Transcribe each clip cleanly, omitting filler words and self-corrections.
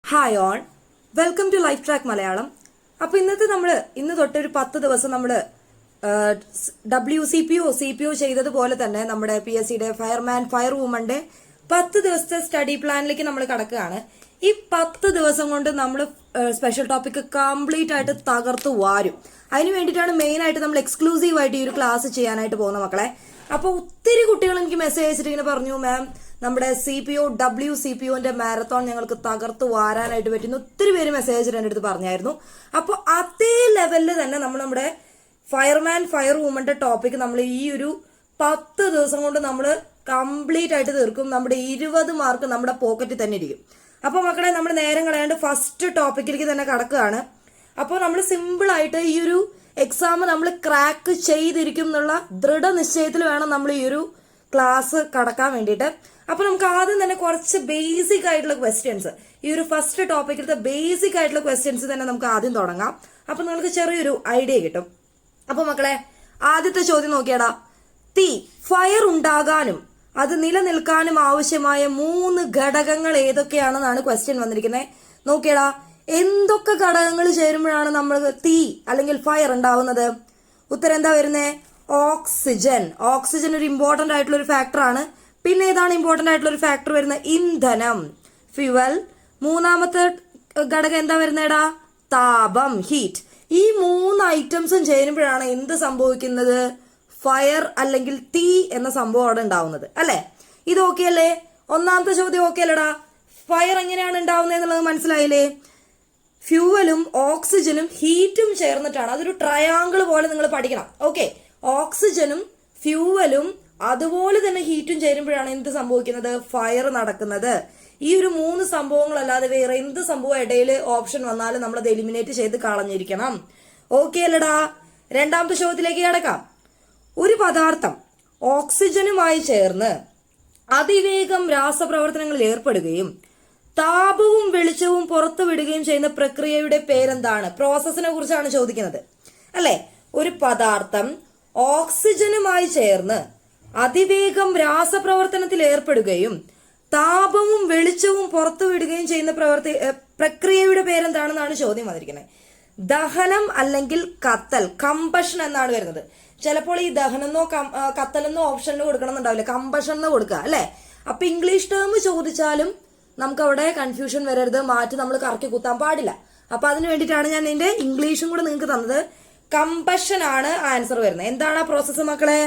Hi all, welcome to life track Malayalam. അപ്പൊ ഇന്ന് തൊട്ട് ഒരു 10 ദിവസം നമ്മള് CPO ചെയ്തതുപോലെ തന്നെ നമ്മുടെ PSCയുടെ ഫയർമാൻ ഫയർ വുമന്റെ 10 ദിവസത്തെ സ്റ്റഡി പ്ലാനിലേക്ക് നമ്മൾ കടക്കുകയാണ്. ഈ 10 ദിവസം കൊണ്ട് നമ്മൾ സ്പെഷ്യൽ ടോപ്പിക് കംപ്ലീറ്റ് ആയിട്ട് തകർത്തു വാരും. അതിന് വേണ്ടിയിട്ടാണ് മെയിൻ ആയിട്ട് നമ്മൾ എക്സ്ക്ലൂസീവ് ആയിട്ട് ഈ ഒരു ക്ലാസ് ചെയ്യാനായിട്ട് പോകുന്ന മക്കളെ. അപ്പൊ ഒത്തിരി കുട്ടികൾ എനിക്ക് മെസ്സേജ് അയച്ചിട്ട് ഇങ്ങനെ പറഞ്ഞു, മാം നമ്മുടെ CPOന്റെ മാരത്തോൺ ഞങ്ങൾക്ക് തകർത്ത് വാരാനായിട്ട് പറ്റുന്നു. ഒത്തിരി പേര് മെസ്സേജ് എൻ്റെ അടുത്ത് പറഞ്ഞായിരുന്നു. അപ്പോൾ അതേ ലെവലിൽ തന്നെ നമ്മുടെ ഫയർമാൻ ഫയർ വുമന്റെ ടോപ്പിക് നമ്മൾ ഈ ഒരു 10 ദിവസം കൊണ്ട് നമ്മൾ കംപ്ലീറ്റ് ആയിട്ട് തീർക്കും. നമ്മുടെ 20 മാർക്ക് നമ്മുടെ പോക്കറ്റിൽ തന്നെ ഇരിക്കും. അപ്പോൾ മക്കളെ, നമ്മൾ നേരം കളയാണ്ട് ഫസ്റ്റ് ടോപ്പിക്കിലേക്ക് തന്നെ കടക്കുകയാണ്. അപ്പോൾ നമ്മൾ സിമ്പിൾ ആയിട്ട് ഈ ഒരു എക്സാം നമ്മൾ ക്രാക്ക് ചെയ്തിരിക്കും എന്നുള്ള ദൃഢനിശ്ചയത്തിൽ വേണം നമ്മൾ ഈ ഒരു ക്ലാസ് കടക്കാൻ വേണ്ടിയിട്ട്. അപ്പൊ നമുക്ക് ആദ്യം തന്നെ കുറച്ച് ബേസിക് ആയിട്ടുള്ള ക്വസ്റ്റ്യൻസ്, ഈ ഒരു ഫസ്റ്റ് ടോപ്പിക്കിലത്തെ ബേസിക് ആയിട്ടുള്ള ക്വസ്റ്റ്യൻസ് തന്നെ നമുക്ക് ആദ്യം തുടങ്ങാം. അപ്പൊ നിങ്ങൾക്ക് ചെറിയൊരു ഐഡിയ കിട്ടും. അപ്പൊ മക്കളെ, ആദ്യത്തെ ചോദ്യം നോക്കിയാടാ. ഫയർ ഉണ്ടാകാനും അത് നിലനിൽക്കാനും ആവശ്യമായ 3 ഘടകങ്ങൾ ഏതൊക്കെയാണെന്നാണ് ക്വസ്റ്റ്യൻ വന്നിരിക്കുന്നത്. നോക്കിയടാ, എന്തൊക്കെ ഘടകങ്ങൾ ചേരുമ്പോഴാണ് നമ്മൾ തീ അല്ലെങ്കിൽ ഫയർ ഉണ്ടാവുന്നത്? ഉത്തരം എന്താ വരുന്നേ? ഓക്സിജൻ ഒരു ഇമ്പോർട്ടന്റ് ആയിട്ടുള്ള ഒരു ഫാക്ടറാണ്. പിന്നെ ഏതാണ് ഇമ്പോർട്ടന്റ് ആയിട്ടുള്ള ഒരു ഫാക്ടർ വരുന്നത്? ഇന്ധനം, ഫ്യുവൽ. മൂന്നാമത്തെ ഘടകം എന്താ വരുന്നേടാ? താപം, ഹീറ്റ്. ഈ 3 ഐറ്റംസും ചേരുമ്പോഴാണ് എന്ത് സംഭവിക്കുന്നത്? ഫയർ അല്ലെങ്കിൽ തീ എന്ന സംഭവം അവിടെ ഉണ്ടാവുന്നത്, അല്ലെ? ഇത് ഓക്കെ അല്ലേ? ഒന്നാമത്തെ ചോദ്യം ഓക്കെ അല്ലടാ? ഫയർ എങ്ങനെയാണ് ഉണ്ടാവുന്നത് എന്നുള്ളത് മനസ്സിലായില്ലേ? ഫ്യൂവലും ഓക്സിജനും ഹീറ്റും ചേർന്നിട്ടാണ്. അതൊരു ട്രയാങ്കിൾ പോലെ നിങ്ങൾ പഠിക്കണം. ഓക്കെ, ഓക്സിജനും ഫ്യൂവലും അതുപോലെ തന്നെ ഹീറ്റും ചേരുമ്പോഴാണ് എന്ത് സംഭവിക്കുന്നത്? ഫയർ നടക്കുന്നത്. ഈ ഒരു 3 സംഭവങ്ങളല്ലാതെ വേറെ എന്ത് സംഭവം ഇടയിൽ ഓപ്ഷൻ വന്നാലും നമ്മളത് എലിമിനേറ്റ് ചെയ്ത് കളഞ്ഞിരിക്കണം. ഓക്കെ അല്ലടാ? രണ്ടാമത്തെ ചോദ്യത്തിലേക്ക് കിടക്കാം. ഒരു പദാർത്ഥം ഓക്സിജനുമായി ചേർന്ന് അതിവേഗം രാസപ്രവർത്തനങ്ങളിൽ ഏർപ്പെടുകയും താപവും വെളിച്ചവും പുറത്തുവിടുകയും ചെയ്യുന്ന പ്രക്രിയയുടെ പേരെന്താണ്? പ്രോസസ്സിനെ കുറിച്ചാണ് ചോദിക്കുന്നത്, അല്ലെ? ഒരു പദാർത്ഥം ഓക്സിജനുമായി ചേർന്ന് അതിവേഗം രാസപ്രവർത്തനത്തിൽ ഏർപ്പെടുകയും താപവും വെളിച്ചവും പുറത്തുവിടുകയും ചെയ്യുന്ന പ്രക്രിയയുടെ പേരെന്താണെന്നാണ് ചോദ്യം വന്നിരിക്കുന്നത്. ദഹനം അല്ലെങ്കിൽ കത്തൽ, കമ്പഷൻ എന്നാണ് വരുന്നത്. ചിലപ്പോൾ ഈ ദഹനെന്നോ കത്തലെന്നോ ഓപ്ഷനിൽ കൊടുക്കണം എന്നുണ്ടാവില്ല, കമ്പഷൻ എന്ന് കൊടുക്കുക, അല്ലെ? അപ്പൊ ഇംഗ്ലീഷ് ടേം ചോദിച്ചാലും നമുക്ക് അവിടെ കൺഫ്യൂഷൻ വരരുത്, മാറ്റി നമ്മൾ കറക്കി കുത്താൻ പാടില്ല. അപ്പൊ അതിന് വേണ്ടിയിട്ടാണ് ഞാൻ ഇതിന്റെ ഇംഗ്ലീഷും കൂടെ നിങ്ങൾക്ക് തന്നത്. കമ്പഷൻ ആണ് ആൻസർ വരുന്നത്. എന്താണ് ആ പ്രോസസ്സ് മക്കളെ?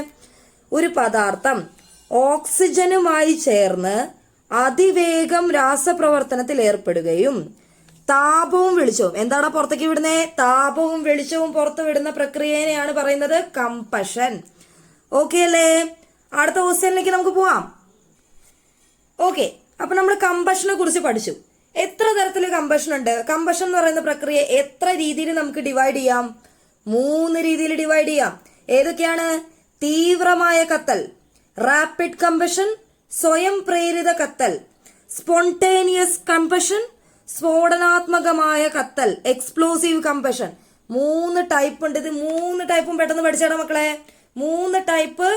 ഒരു പദാർത്ഥം ഓക്സിജനുമായി ചേർന്ന് അതിവേഗം രാസപ്രവർത്തനത്തിൽ ഏർപ്പെടുകയും താപവും വെളിച്ചവും, എന്താണ് പുറത്തേക്ക് വിടുന്നേ? താപവും വെളിച്ചവും പുറത്തു വിടുന്ന പ്രക്രിയനെയാണ് പറയുന്നത് കമ്പഷൻ. ഓക്കെ അല്ലേ? അടുത്ത ക്വസ്റ്റ്യനിലേക്ക് നമുക്ക് പോവാം. ഓക്കെ, അപ്പൊ നമ്മൾ കമ്പഷനെ കുറിച്ച് പഠിച്ചു. എത്ര തരത്തില് കമ്പഷൻ ഉണ്ട്? കമ്പഷൻ എന്ന് പറയുന്ന പ്രക്രിയ എത്ര രീതിയിൽ നമുക്ക് ഡിവൈഡ് ചെയ്യാം? 3 രീതിയിൽ ഡിവൈഡ് ചെയ്യാം. ഏതൊക്കെയാണ്? തീവ്രമായ കത്തൽ, റാപ്പിഡ് കമ്പഷൻ, സ്വയം പ്രേരിത കത്തൽ, സ്പോണ്ടേനിയസ് കമ്പഷൻ, സ്ഫോടനാത്മകമായ കത്തൽ, എക്സ്പ്ലോസീവ് കമ്പഷൻ. 3 ടൈപ്പ് ഉണ്ട്. ഇത് 3 ടൈപ്പും പെട്ടെന്ന് പഠിച്ചേടാ മക്കളെ. 3 ടൈപ്പ്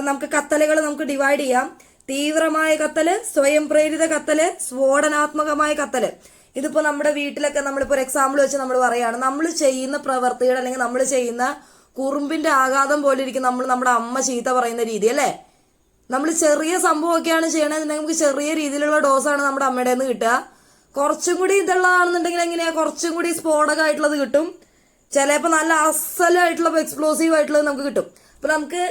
നമുക്ക് കത്തലുകൾ നമുക്ക് ഡിവൈഡ് ചെയ്യാം. തീവ്രമായ കത്തല്, സ്വയം പ്രേരിത കത്തല്, സ്ഫോടനാത്മകമായ കത്തല്. ഇതിപ്പോ നമ്മുടെ വീട്ടിലൊക്കെ നമ്മളിപ്പോ ഒരു എക്സാമ്പിൾ വെച്ച് നമ്മൾ പറയാണ്, നമ്മൾ ചെയ്യുന്ന പ്രവർത്തികൾ അല്ലെങ്കിൽ നമ്മൾ ചെയ്യുന്ന കുറുമ്പിന്റെ ആഘാതം പോലെ ഇരിക്കും നമ്മുടെ അമ്മ ചീത്ത പറയുന്ന രീതി, അല്ലെ? നമ്മൾ ചെറിയ സംഭവമൊക്കെയാണ് ചെയ്യണമെന്നുണ്ടെങ്കിൽ നമുക്ക് ചെറിയ രീതിയിലുള്ള ഡോസാണ് നമ്മുടെ അമ്മയുടെ നിന്ന് കിട്ടുക. കുറച്ചും കൂടി ഇതുള്ളതാണെന്നുണ്ടെങ്കിൽ എങ്ങനെയാ? കുറച്ചും കൂടി സ്ഫോടകമായിട്ടുള്ളത് കിട്ടും. ചിലപ്പോൾ നല്ല അസലായിട്ടുള്ള എക്സ്പ്ലോസീവ് ആയിട്ടുള്ളത് നമുക്ക് കിട്ടും. അപ്പൊ നമുക്ക്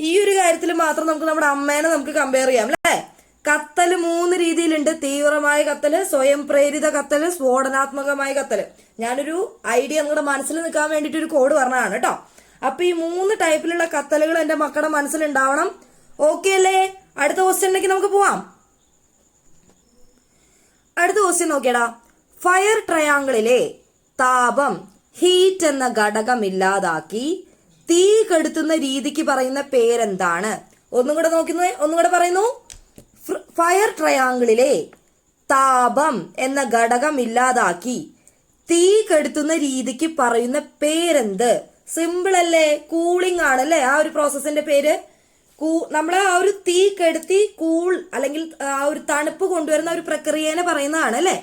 ഈ ഒരു കാര്യത്തിൽ മാത്രം നമുക്ക് നമ്മുടെ അമ്മേനെ നമുക്ക് കമ്പയർ ചെയ്യാം, അല്ലെ? കത്തല് 3 രീതിയിലുണ്ട്. തീവ്രമായ കത്തല്, സ്വയം പ്രേരിത കത്തല്, സ്ഫോടനാത്മകമായ കത്തല്. ഞാനൊരു ഐഡിയ നിങ്ങളുടെ മനസ്സിൽ നിൽക്കാൻ വേണ്ടിട്ട് ഒരു കോഡ് പറഞ്ഞതാണ് കേട്ടോ. അപ്പൊ ഈ 3 ടൈപ്പിലുള്ള കത്തലുകൾ എന്റെ മക്കളുടെ മനസ്സിലുണ്ടാവണം. ഓക്കെ അല്ലേ? അടുത്ത ക്വസ്റ്റ്യനിലേക്ക് നമുക്ക് പോവാം. അടുത്ത ക്വസ്റ്റ്യൻ നോക്കിയടാ. ഫയർ ട്രയാങ്കിളിലെ താപം, ഹീറ്റ് എന്ന ഘടകം ഇല്ലാതാക്കി തീ കെടുത്തുന്ന രീതിക്ക് പറയുന്ന പേരെന്താണ്? ഒന്നും കൂടെ പറയുന്നു. ഫയർ ട്രയാങ്കിളിലെ താപം എന്ന ഘടകം ഇല്ലാതാക്കി തീ കെടുത്തുന്ന രീതിക്ക് പറയുന്ന പേരെന്ത്? സിമ്പിൾ അല്ലേ? കൂളിംഗ് ആണല്ലേ ആ ഒരു പ്രോസസ്സിന്റെ പേര്. നമ്മളെ ആ ഒരു തീ കെടുത്തി അല്ലെങ്കിൽ ആ ഒരു തണുപ്പ് കൊണ്ടുവരുന്ന ഒരു പ്രക്രിയനെ പറയുന്നതാണ് അല്ലെ.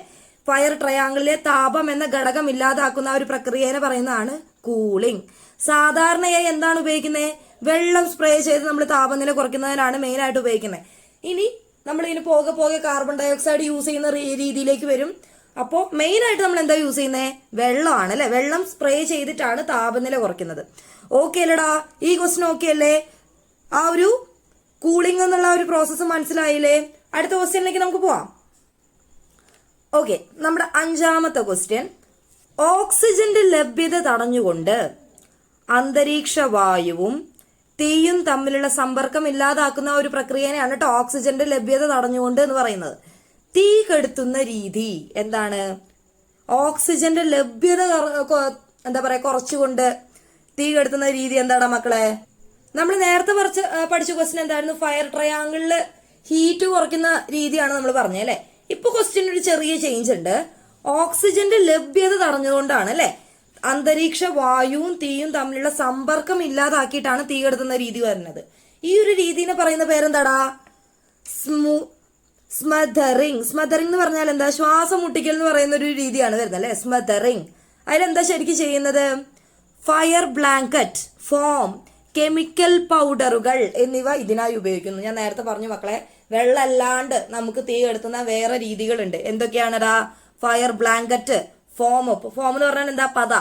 ഫയർ ട്രയാങ്കിളിലെ താപം എന്ന ഘടകം ഇല്ലാതാക്കുന്ന ഒരു പ്രക്രിയയെ പറയുന്നതാണ് കൂളിംഗ്. സാധാരണയായി എന്താണ് ഉപയോഗിക്കുന്നത്? വെള്ളം സ്പ്രേ ചെയ്ത് നമ്മൾ താപനില കുറയ്ക്കുന്നതിനാണ് മെയിൻ ആയിട്ട് ഉപയോഗിക്കുന്നത്. ഇനി നമ്മൾ ഇതിന് പോകെ പോകെ കാർബൺ ഡൈ ഓക്സൈഡ് യൂസ് ചെയ്യുന്ന രീതിയിലേക്ക് വരും. അപ്പോൾ മെയിൻ ആയിട്ട് നമ്മൾ എന്താ യൂസ് ചെയ്യുന്നത്? വെള്ളമാണ് അല്ലെ. വെള്ളം സ്പ്രേ ചെയ്തിട്ടാണ് താപനില കുറയ്ക്കുന്നത്. ഓക്കെ അല്ലടാ? ഈ ക്വസ്റ്റ്യൻ ഓക്കെ അല്ലേ? ആ ഒരു കൂളിംഗ് എന്നുള്ള ഒരു പ്രോസസ്സ് മനസ്സിലായില്ലേ? അടുത്ത ക്വസ്റ്റ്യനിലേക്ക് നമുക്ക് പോവാം. ഓക്കെ, നമ്മുടെ 5ാമത്തെ ക്വസ്റ്റ്യൻ, ഓക്സിജന്റെ ലഭ്യത തടഞ്ഞുകൊണ്ട് അന്തരീക്ഷ വായുവും തീയും തമ്മിലുള്ള സമ്പർക്കം ഇല്ലാതാക്കുന്ന ഒരു പ്രക്രിയയാണ് കേട്ടോ ഓക്സിജന്റെ ലഭ്യത തടഞ്ഞുകൊണ്ട് എന്ന് പറയുന്നത്. തീ കെടുത്തുന്ന രീതി എന്താണ്? ഓക്സിജന്റെ ലഭ്യത എന്താ പറയാ കുറച്ചുകൊണ്ട് തീ കെടുത്തുന്ന രീതി എന്താണ് മക്കളെ? നമ്മൾ നേരത്തെ പഠിച്ച ക്വസ്റ്റ്യൻ എന്തായിരുന്നു? ഫയർ ട്രയാങ്കിളില് ഹീറ്റ് കുറയ്ക്കുന്ന രീതിയാണ് നമ്മൾ പറഞ്ഞത് അല്ലെ. ഇപ്പൊ ക്വസ്റ്റ്യൻ ഒരു ചെറിയ ചേഞ്ച് ഉണ്ട്. ഓക്സിജന്റെ ലഭ്യത തടഞ്ഞുകൊണ്ടാണ് അല്ലെ, അന്തരീക്ഷ വായുവും തീയും തമ്മിലുള്ള സമ്പർക്കം ഇല്ലാതാക്കിയിട്ടാണ് തീ കെടുത്തുന്ന രീതി വരുന്നത്. ഈ ഒരു രീതിനെ പറയുന്ന പേരെന്താടാ? സ്മദറിങ്. സ്മദറിങ് എന്ന് പറഞ്ഞാൽ എന്താ? ശ്വാസം മുട്ടിക്കൽ എന്ന് പറയുന്ന ഒരു രീതിയാണ് വരുന്നത് അല്ലെ, സ്മദറിങ്. അതിലെന്താ ശരിക്കും ചെയ്യുന്നത്? ഫയർ ബ്ലാങ്കറ്റ്, ഫോം, കെമിക്കൽ പൗഡറുകൾ എന്നിവ ഇതിനായി ഉപയോഗിക്കുന്നു. ഞാൻ നേരത്തെ പറഞ്ഞു മക്കളെ, വെള്ളമല്ലാണ്ട് നമുക്ക് തീ കെടുത്തുന്ന വേറെ രീതികളുണ്ട്. എന്തൊക്കെയാണടാ? ഫയർ ബ്ലാങ്കറ്റ്, ഫോം എന്ന് പറഞ്ഞാൽ എന്താ? പത.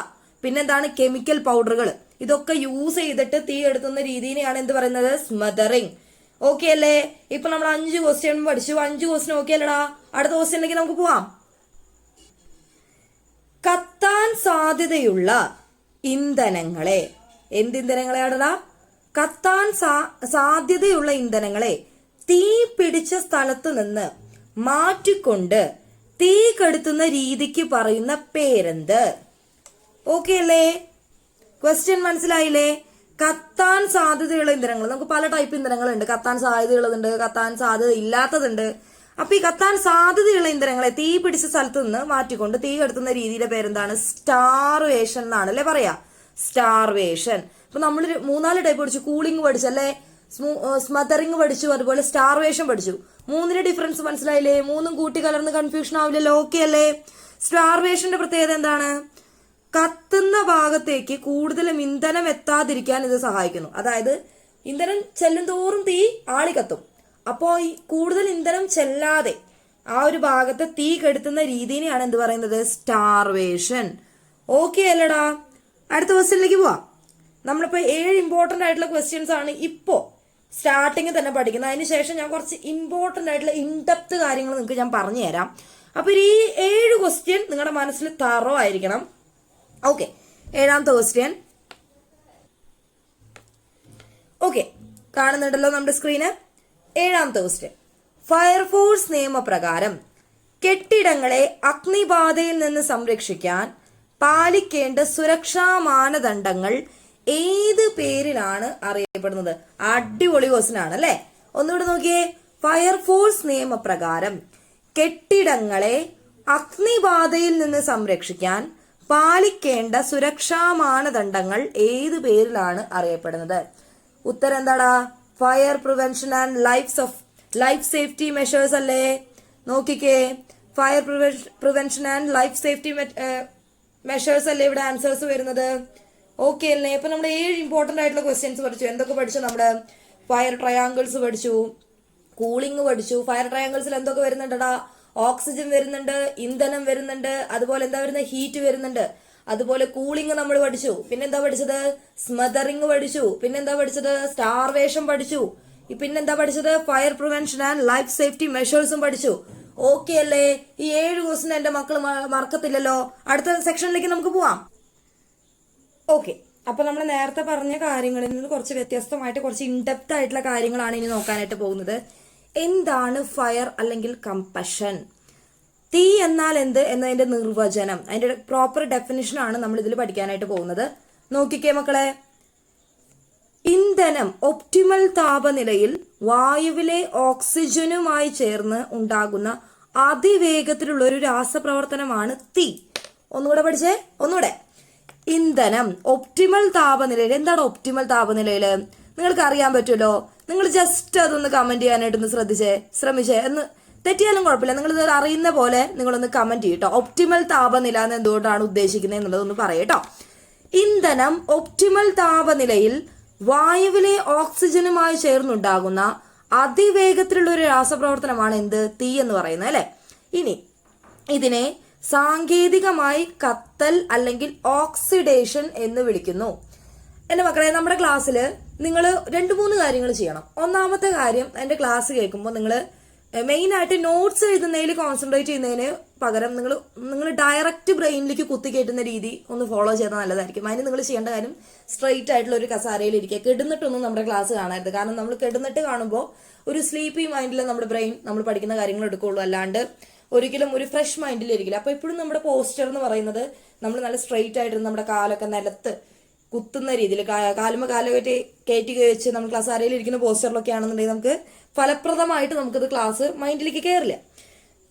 പിന്നെന്താണ്? കെമിക്കൽ പൗഡറുകൾ. ഇതൊക്കെ യൂസ് ചെയ്തിട്ട് തീ കെടുത്തുന്ന രീതിനെയാണ് എന്ത് പറയുന്നത്? സ്മദറിങ്. ഓക്കെ അല്ലേ? ഇപ്പൊ നമ്മൾ 5 ക്വസ്റ്റ്യൻ പഠിച്ചു. 5 ക്വസ്റ്റ്യൻ ഓക്കെ അല്ലടാ? അടുത്ത ക്വസ്റ്റ്യനിലേക്ക് നമുക്ക് പോവാം. കത്താൻ സാധ്യതയുള്ള ഇന്ധനങ്ങളെ, എന്ത് ഇന്ധനങ്ങളെയാണടാ? കത്താൻ സാധ്യതയുള്ള ഇന്ധനങ്ങളെ തീ പിടിച്ച സ്ഥലത്ത് നിന്ന് മാറ്റിക്കൊണ്ട് തീ കെടുത്തുന്ന രീതിക്ക് പറയുന്ന പേരെന്ത്? ഓക്കെ അല്ലേ? ക്വസ്റ്റ്യൻ മനസ്സിലായില്ലേ? കത്താൻ സാധ്യതയുള്ള ഇന്ധനങ്ങൾ, നമുക്ക് പല ടൈപ്പ് ഇന്ധനങ്ങളുണ്ട്. കത്താൻ സാധ്യതയുള്ളതുണ്ട്, കത്താൻ സാധ്യത ഇല്ലാത്തതുണ്ട്. അപ്പൊ ഈ കത്താൻ സാധ്യതയുള്ള ഇന്ധനങ്ങളെ തീ പിടിച്ച സ്ഥലത്ത് നിന്ന് മാറ്റിക്കൊണ്ട് തീ കെടുത്തുന്ന രീതിയുടെ പേരെന്താണ്? സ്റ്റാർവേഷൻ എന്നാണ് അല്ലെ പറയാ. സ്റ്റാർവേഷൻ. അപ്പൊ നമ്മൾ 3-4 ടൈപ്പ് പഠിച്ചു. കൂളിംഗ് പഠിച്ചല്ലേ, സ്മദറിങ് പഠിച്ചു, അതുപോലെ സ്റ്റാർവേഷൻ പഠിച്ചു. 3ന്റെ ഡിഫറൻസ് മനസ്സിലായില്ലേ? 3ഉം കൂട്ടി കലർന്ന് കൺഫ്യൂഷൻ ആവില്ലല്ലോ. ഓക്കെ അല്ലേ? സ്റ്റാർവേഷന്റെ പ്രത്യേകത എന്താണ്? കത്തുന്ന ഭാഗത്തേക്ക് കൂടുതലും ഇന്ധനം എത്താതിരിക്കാൻ ഇത് സഹായിക്കുന്നു. അതായത് ഇന്ധനം ചെല്ലും തോറും തീ ആളിക്കത്തും. അപ്പോ ഈ കൂടുതൽ ഇന്ധനം ചെല്ലാതെ ആ ഒരു ഭാഗത്ത് തീ കെടുത്തുന്ന രീതിനെയാണ് എന്ത് പറയുന്നത്? സ്റ്റാർവേഷൻ. ഓക്കെ അല്ലടാ? അടുത്ത ക്വസ്റ്റ്യനിലേക്ക് പോവാം. നമ്മളിപ്പോ 7 ഇമ്പോർട്ടന്റ് ആയിട്ടുള്ള ക്വസ്റ്റ്യൻസ് ആണ് ഇപ്പോ സ്റ്റാർട്ടിങ് തന്നെ പഠിക്കുന്നത്. അതിനുശേഷം ഞാൻ കുറച്ച് ഇമ്പോർട്ടന്റ് ആയിട്ടുള്ള ഇൻഡെപ്ത് കാര്യങ്ങൾ നിങ്ങൾക്ക് ഞാൻ പറഞ്ഞു തരാം. അപ്പൊ ഈ 7 ക്വസ്റ്റ്യൻ നിങ്ങളുടെ മനസ്സിൽ തറോ ആയിരിക്കണം. Okay, 7ാമത്തെ question. ഓക്കെ, കാണുന്നുണ്ടല്ലോ നമ്മുടെ സ്ക്രീന്. 7ാമത്തെ ക്വസ്റ്റ്യൻ, ഫയർഫോഴ്സ് നിയമപ്രകാരം കെട്ടിടങ്ങളെ അഗ്നിബാധയിൽ നിന്ന് സംരക്ഷിക്കാൻ പാലിക്കേണ്ട സുരക്ഷാ മാനദണ്ഡങ്ങൾ ഏത് പേരിലാണ് അറിയപ്പെടുന്നത്? അടിപൊളി ക്വസ്റ്റ്യൻ ആണ് അല്ലെ. ഒന്നുകൂടെ നോക്കിയേ. ഫയർഫോഴ്സ് നിയമപ്രകാരം കെട്ടിടങ്ങളെ അഗ്നിബാധയിൽ നിന്ന് സംരക്ഷിക്കാൻ പാലിക്കേണ്ട സുരക്ഷാ മാനദണ്ഡങ്ങൾ ഏത് പേരിലാണ് അറിയപ്പെടുന്നത്? ഉത്തരം എന്താടാ? Fire prevention and life safety measures അല്ലേ. നോക്കിക്കേ, fire prevention and life safety measures അല്ലേ ഇവിടെ ആൻസേഴ്സ് വരുന്നത്. ഓക്കെ അല്ലേ? ഇപ്പൊ നമ്മുടെ 7 ഇമ്പോർട്ടന്റ് ആയിട്ടുള്ള ക്വസ്റ്റ്യൻസ് പഠിച്ചു. എന്തൊക്കെ പഠിച്ചു? നമ്മുടെ ഫയർ ട്രയാങ്കിൾസ് പഠിച്ചു, കൂളിംഗ് പഠിച്ചു. ഫയർ ട്രയാങ്കിൾസിൽ എന്തൊക്കെ വരുന്നുണ്ടടാ? ഓക്സിജൻ വരുന്നുണ്ട്, ഇന്ധനം വരുന്നുണ്ട്, അതുപോലെ എന്താ വരുന്നത്? ഹീറ്റ് വരുന്നുണ്ട്. അതുപോലെ കൂളിംഗ് നമ്മൾ പഠിച്ചു. പിന്നെന്താ പഠിച്ചത്? സ്മദറിംഗ് പഠിച്ചു. പിന്നെന്താ പഠിച്ചത്? സ്റ്റാർവേഷൻ പഠിച്ചു. പിന്നെന്താ പഠിച്ചത്? Fire prevention and life safety മെഷേഴ്സും പഠിച്ചു. ഓക്കെ അല്ലേ? ഈ 7 ക്വസ്റ്റ്യൻ എന്റെ മക്കൾ മറക്കത്തില്ലല്ലോ. അടുത്ത സെക്ഷനിലേക്ക് നമുക്ക് പോവാം. ഓക്കെ, അപ്പൊ നമ്മൾ നേരത്തെ പറഞ്ഞ കാര്യങ്ങളിൽ നിന്ന് കുറച്ച് വ്യത്യസ്തമായിട്ട് കുറച്ച് ഇൻഡെപ്ത് ആയിട്ടുള്ള കാര്യങ്ങളാണ് ഇനി നോക്കാനായിട്ട് പോകുന്നത്. എന്താണ് ഫയർ അല്ലെങ്കിൽ കമ്പഷൻ? തീ എന്നാൽ എന്ത് എന്നതിന്റെ നിർവചനം, അതിന്റെ പ്രോപ്പർ ഡെഫിനിഷൻ ആണ് നമ്മൾ ഇതിൽ പഠിക്കാനായിട്ട് പോകുന്നത്. നോക്കിക്കേ മക്കളെ, ഇന്ധനം ഒപ്റ്റിമൽ താപനിലയിൽ വായുവിലെ ഓക്സിജനുമായി ചേർന്ന് ഉണ്ടാകുന്ന അതിവേഗത്തിലുള്ള ഒരു രാസപ്രവർത്തനമാണ് തീ. ഒന്നുകൂടെ പഠിച്ചേ, ഒന്നുകൂടെ. ഇന്ധനം ഒപ്റ്റിമൽ താപനിലയിൽ. എന്താണ് ഒപ്റ്റിമൽ താപനിലയില്? നിങ്ങൾക്ക് അറിയാൻ പറ്റുമല്ലോ. നിങ്ങൾ ജസ്റ്റ് അതൊന്ന് കമന്റ് ചെയ്യാനായിട്ടൊന്ന് ശ്രമിച്ചേ. തെറ്റിയാലും കുഴപ്പമില്ല, നിങ്ങൾ ഇത് അറിയുന്ന പോലെ നിങ്ങളൊന്ന് കമന്റ് ചെയ്യട്ടോ. ഒപ്റ്റിമൽ താപനില എന്ന് എന്തുകൊണ്ടാണ് ഉദ്ദേശിക്കുന്നത് എന്നുള്ളതൊന്ന് പറയട്ടോ. ഇന്ധനം ഒപ്റ്റിമൽ താപനിലയിൽ വായുവിലെ ഓക്സിജനുമായി ചേർന്നുണ്ടാകുന്ന അതിവേഗത്തിലുള്ള ഒരു രാസപ്രവർത്തനമാണ് എന്ത്? തീ എന്ന് പറയുന്നത് അല്ലെ. ഇനി ഇതിനെ സാങ്കേതികമായി കത്തൽ അല്ലെങ്കിൽ ഓക്സിഡേഷൻ എന്ന് വിളിക്കുന്നു. എന്റെ മക്കളെ, നമ്മുടെ ക്ലാസ്സിൽ നിങ്ങൾ 2-3 കാര്യങ്ങൾ ചെയ്യണം. ഒന്നാമത്തെ കാര്യം, എന്റെ ക്ലാസ് കേൾക്കുമ്പോൾ നിങ്ങൾ മെയിൻ ആയിട്ട് നോട്ട്സ് എഴുതുന്നതിൽ കോൺസെൻട്രേറ്റ് ചെയ്യുന്നതിന് പകരം നിങ്ങൾ ഡയറക്റ്റ് ബ്രെയിനിലേക്ക് കുത്തിക്കയറ്റുന്ന രീതി ഒന്ന് ഫോളോ ചെയ്താൽ നല്ലതായിരിക്കും. അതിന് നിങ്ങൾ ചെയ്യേണ്ട കാര്യം സ്ട്രെയിറ്റ് ആയിട്ടുള്ള ഒരു കസാരയിൽ ഇരിക്കുക. കെടുന്നിട്ടൊന്നും നമ്മുടെ ക്ലാസ് കാണരുത്. കാരണം നമ്മൾ കെടുന്നിട്ട് കാണുമ്പോൾ ഒരു സ്ലീപ്പി മൈൻഡിൽ നമ്മുടെ ബ്രെയിൻ നമ്മൾ പഠിക്കുന്ന കാര്യങ്ങൾ എടുക്കുകയുള്ളൂ, അല്ലാണ്ട് ഒരിക്കലും ഒരു ഫ്രഷ് മൈൻഡിൽ ഇരിക്കില്ല. അപ്പൊ എപ്പോഴും നമ്മുടെ പോസ്റ്റർ എന്ന് പറയുന്നത് നമ്മൾ നല്ല സ്ട്രെയിറ്റ് ആയിട്ട് നമ്മുടെ കാലൊക്കെ നിലത്ത് കുത്തുന്ന രീതിയിൽ കാലുമ കാലൊക്കെ കയറ്റി വെച്ച് നമ്മൾ ക്ലാസ് അരയിൽ ഇരിക്കുന്ന പോസ്റ്ററിലൊക്കെ ആണെന്നുണ്ടെങ്കിൽ നമുക്ക് ഫലപ്രദമായിട്ട് നമുക്കത് ക്ലാസ് മൈൻഡിലേക്ക് കയറില്ല.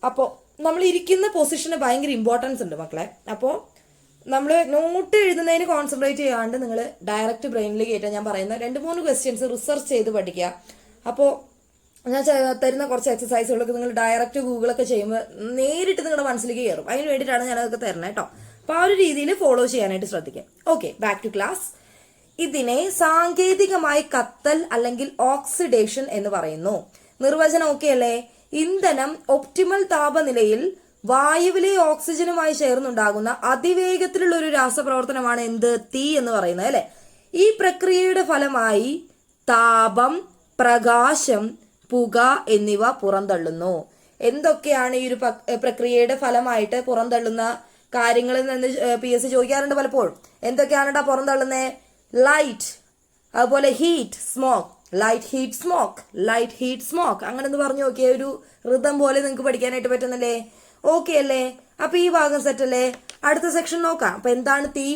അപ്പോൾ നമ്മൾ ഇരിക്കുന്ന പൊസിഷന് ഭയങ്കര ഇമ്പോർട്ടൻസ് ഉണ്ട് മക്കളെ. അപ്പോൾ നമ്മൾ നോട്ട് എഴുതുന്നതിന് കോൺസെൻട്രേറ്റ് ചെയ്യാണ്ട് നിങ്ങൾ ഡയറക്റ്റ് ബ്രെയിനിലേക്ക് കയറ്റാൻ ഞാൻ പറയുന്ന 2-3 ക്വസ്റ്റ്യൻസ് റിസർച്ച് ചെയ്ത് പഠിക്കുക. അപ്പോൾ ഞാൻ തരുന്ന കുറച്ച് എക്സസൈസുകളൊക്കെ നിങ്ങൾ ഡയറക്റ്റ് ഗൂഗിളൊക്കെ ചെയ്യുമ്പോൾ നേരിട്ട് നിങ്ങളുടെ മനസ്സിലേക്ക് കയറും. അതിന് വേണ്ടിയിട്ടാണ് ഞാൻ അതൊക്കെ തരണേ കേട്ടോ. അപ്പൊ ആ ഒരു രീതിയിൽ ഫോളോ ചെയ്യാനായിട്ട് ശ്രദ്ധിക്കാം. Okay, back to class. ഇതിനെ സാങ്കേതികമായി കത്തൽ അല്ലെങ്കിൽ ഓക്സിഡേഷൻ എന്ന് പറയുന്നു. നിർവചനം ഓക്കെ അല്ലേ? ഇന്ധനം ഒപ്റ്റിമൽ താപനിലയിൽ വായുവിലെ ഓക്സിജനുമായി ചേർന്നുണ്ടാകുന്ന അതിവേഗത്തിലുള്ള ഒരു രാസപ്രവർത്തനമാണ് എന്ത്? തീ എന്ന് പറയുന്നത് അല്ലെ. ഈ പ്രക്രിയയുടെ ഫലമായി താപം, പ്രകാശം, പുക എന്നിവ പുറന്തള്ളുന്നു. എന്തൊക്കെയാണ് ഈ ഒരു പ്രക്രിയയുടെ ഫലമായിട്ട് പുറന്തള്ളുന്ന കാര്യങ്ങളിൽ നിന്ന് PSC ചോദിക്കാറുണ്ട് പലപ്പോഴും. എന്തൊക്കെയാണ് പുറന്തള്ളുന്നത്? ലൈറ്റ്, അതുപോലെ heat, smoke. Light, heat, smoke, light, heat, smoke. അങ്ങനെ ഒന്ന് പറഞ്ഞു നോക്കിയേ. ഒരു ഋതം പോലെ നിങ്ങൾക്ക് പഠിക്കാനായിട്ട് പറ്റുന്നല്ലേ? ഓക്കെ അല്ലേ? അപ്പൊ ഈ ഭാഗം സെറ്റ് അല്ലേ? അടുത്ത സെക്ഷൻ നോക്കാം. അപ്പൊ എന്താണ് തീ?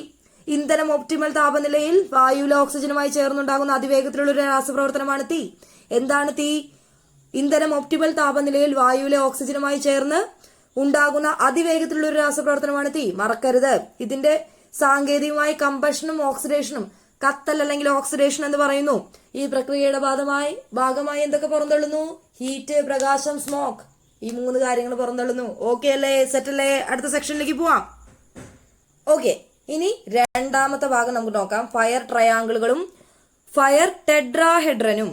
ഇന്ധനം ഒപ്റ്റിമൽ താപനിലയിൽ വായുവിലെ ഓക്സിജനുമായി ചേർന്നുണ്ടാകുന്ന അതിവേഗത്തിലുള്ള ഒരു രാസപ്രവർത്തനമാണ് തീ. എന്താണ് തീ? ഇന്ധനം ഒപ്റ്റിമൽ താപനിലയിൽ വായുവിലെ ഓക്സിജനുമായി ചേർന്ന് ഉണ്ടാകുന്ന അതിവേഗത്തിലുള്ള ഒരു രാസപ്രവർത്തനമാണ് തീ. മറക്കരുത്. ഇതിന്റെ സാങ്കേതികമായ കമ്പഷനും ഓക്സിഡേഷനും, കത്തൽ അല്ലെങ്കിൽ ഓക്സിഡേഷൻ എന്ന് പറയുന്നു. ഈ പ്രക്രിയയുടെ ഭാഗമായി എന്തൊക്കെ പുറന്തള്ളുന്നു? ഹീറ്റ്, പ്രകാശം, സ്മോക്ക്. ഈ 3 കാര്യങ്ങൾ പുറന്തള്ളുന്നു. ഓക്കെ അല്ലേ? സെറ്റ് അല്ലേ? അടുത്ത സെക്ഷനിലേക്ക് പോവാം. ഓക്കെ, ഇനി രണ്ടാമത്തെ ഭാഗം നമുക്ക് നോക്കാം. ഫയർ ട്രയാങ്കിളുകളും ഫയർ ടെട്രാഹെഡ്രനും.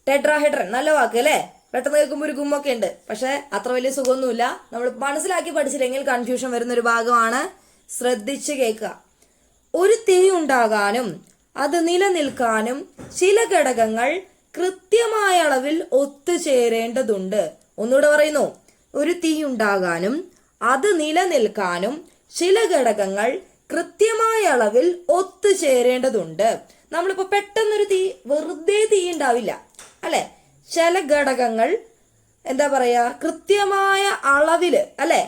ടെട്രാഹെഡ്രൻ നല്ല വാക്ക് അല്ലേ? പെട്ടെന്ന് കേൾക്കുമ്പോൾ ഒരു ഗുമ്മൊക്കെ ഉണ്ട്, പക്ഷെ അത്ര വലിയ സുഖമൊന്നുമില്ല. നമ്മൾ മനസ്സിലാക്കി പഠിച്ചില്ലെങ്കിൽ കൺഫ്യൂഷൻ വരുന്ന ഒരു ഭാഗമാണ്. ശ്രദ്ധിച്ച് കേൾക്കുക. ഒരു തീ ഉണ്ടാകാനും അത് നിലനിൽക്കാനും ചില ഘടകങ്ങൾ കൃത്യമായ അളവിൽ ഒത്തുചേരേണ്ടതുണ്ട്. ഒന്നുകൂടെ പറയുന്നു. ഒരു തീ ഉണ്ടാകാനും അത് നിലനിൽക്കാനും ചില ഘടകങ്ങൾ കൃത്യമായ അളവിൽ ഒത്തുചേരേണ്ടതുണ്ട്. നമ്മളിപ്പോ പെട്ടെന്നൊരു തീ, വെറുതെ തീ ഉണ്ടാവില്ല അല്ലെ. ചില ഘടകങ്ങൾ എന്താ പറയാ, കൃത്യമായ അളവില് അല്ലെ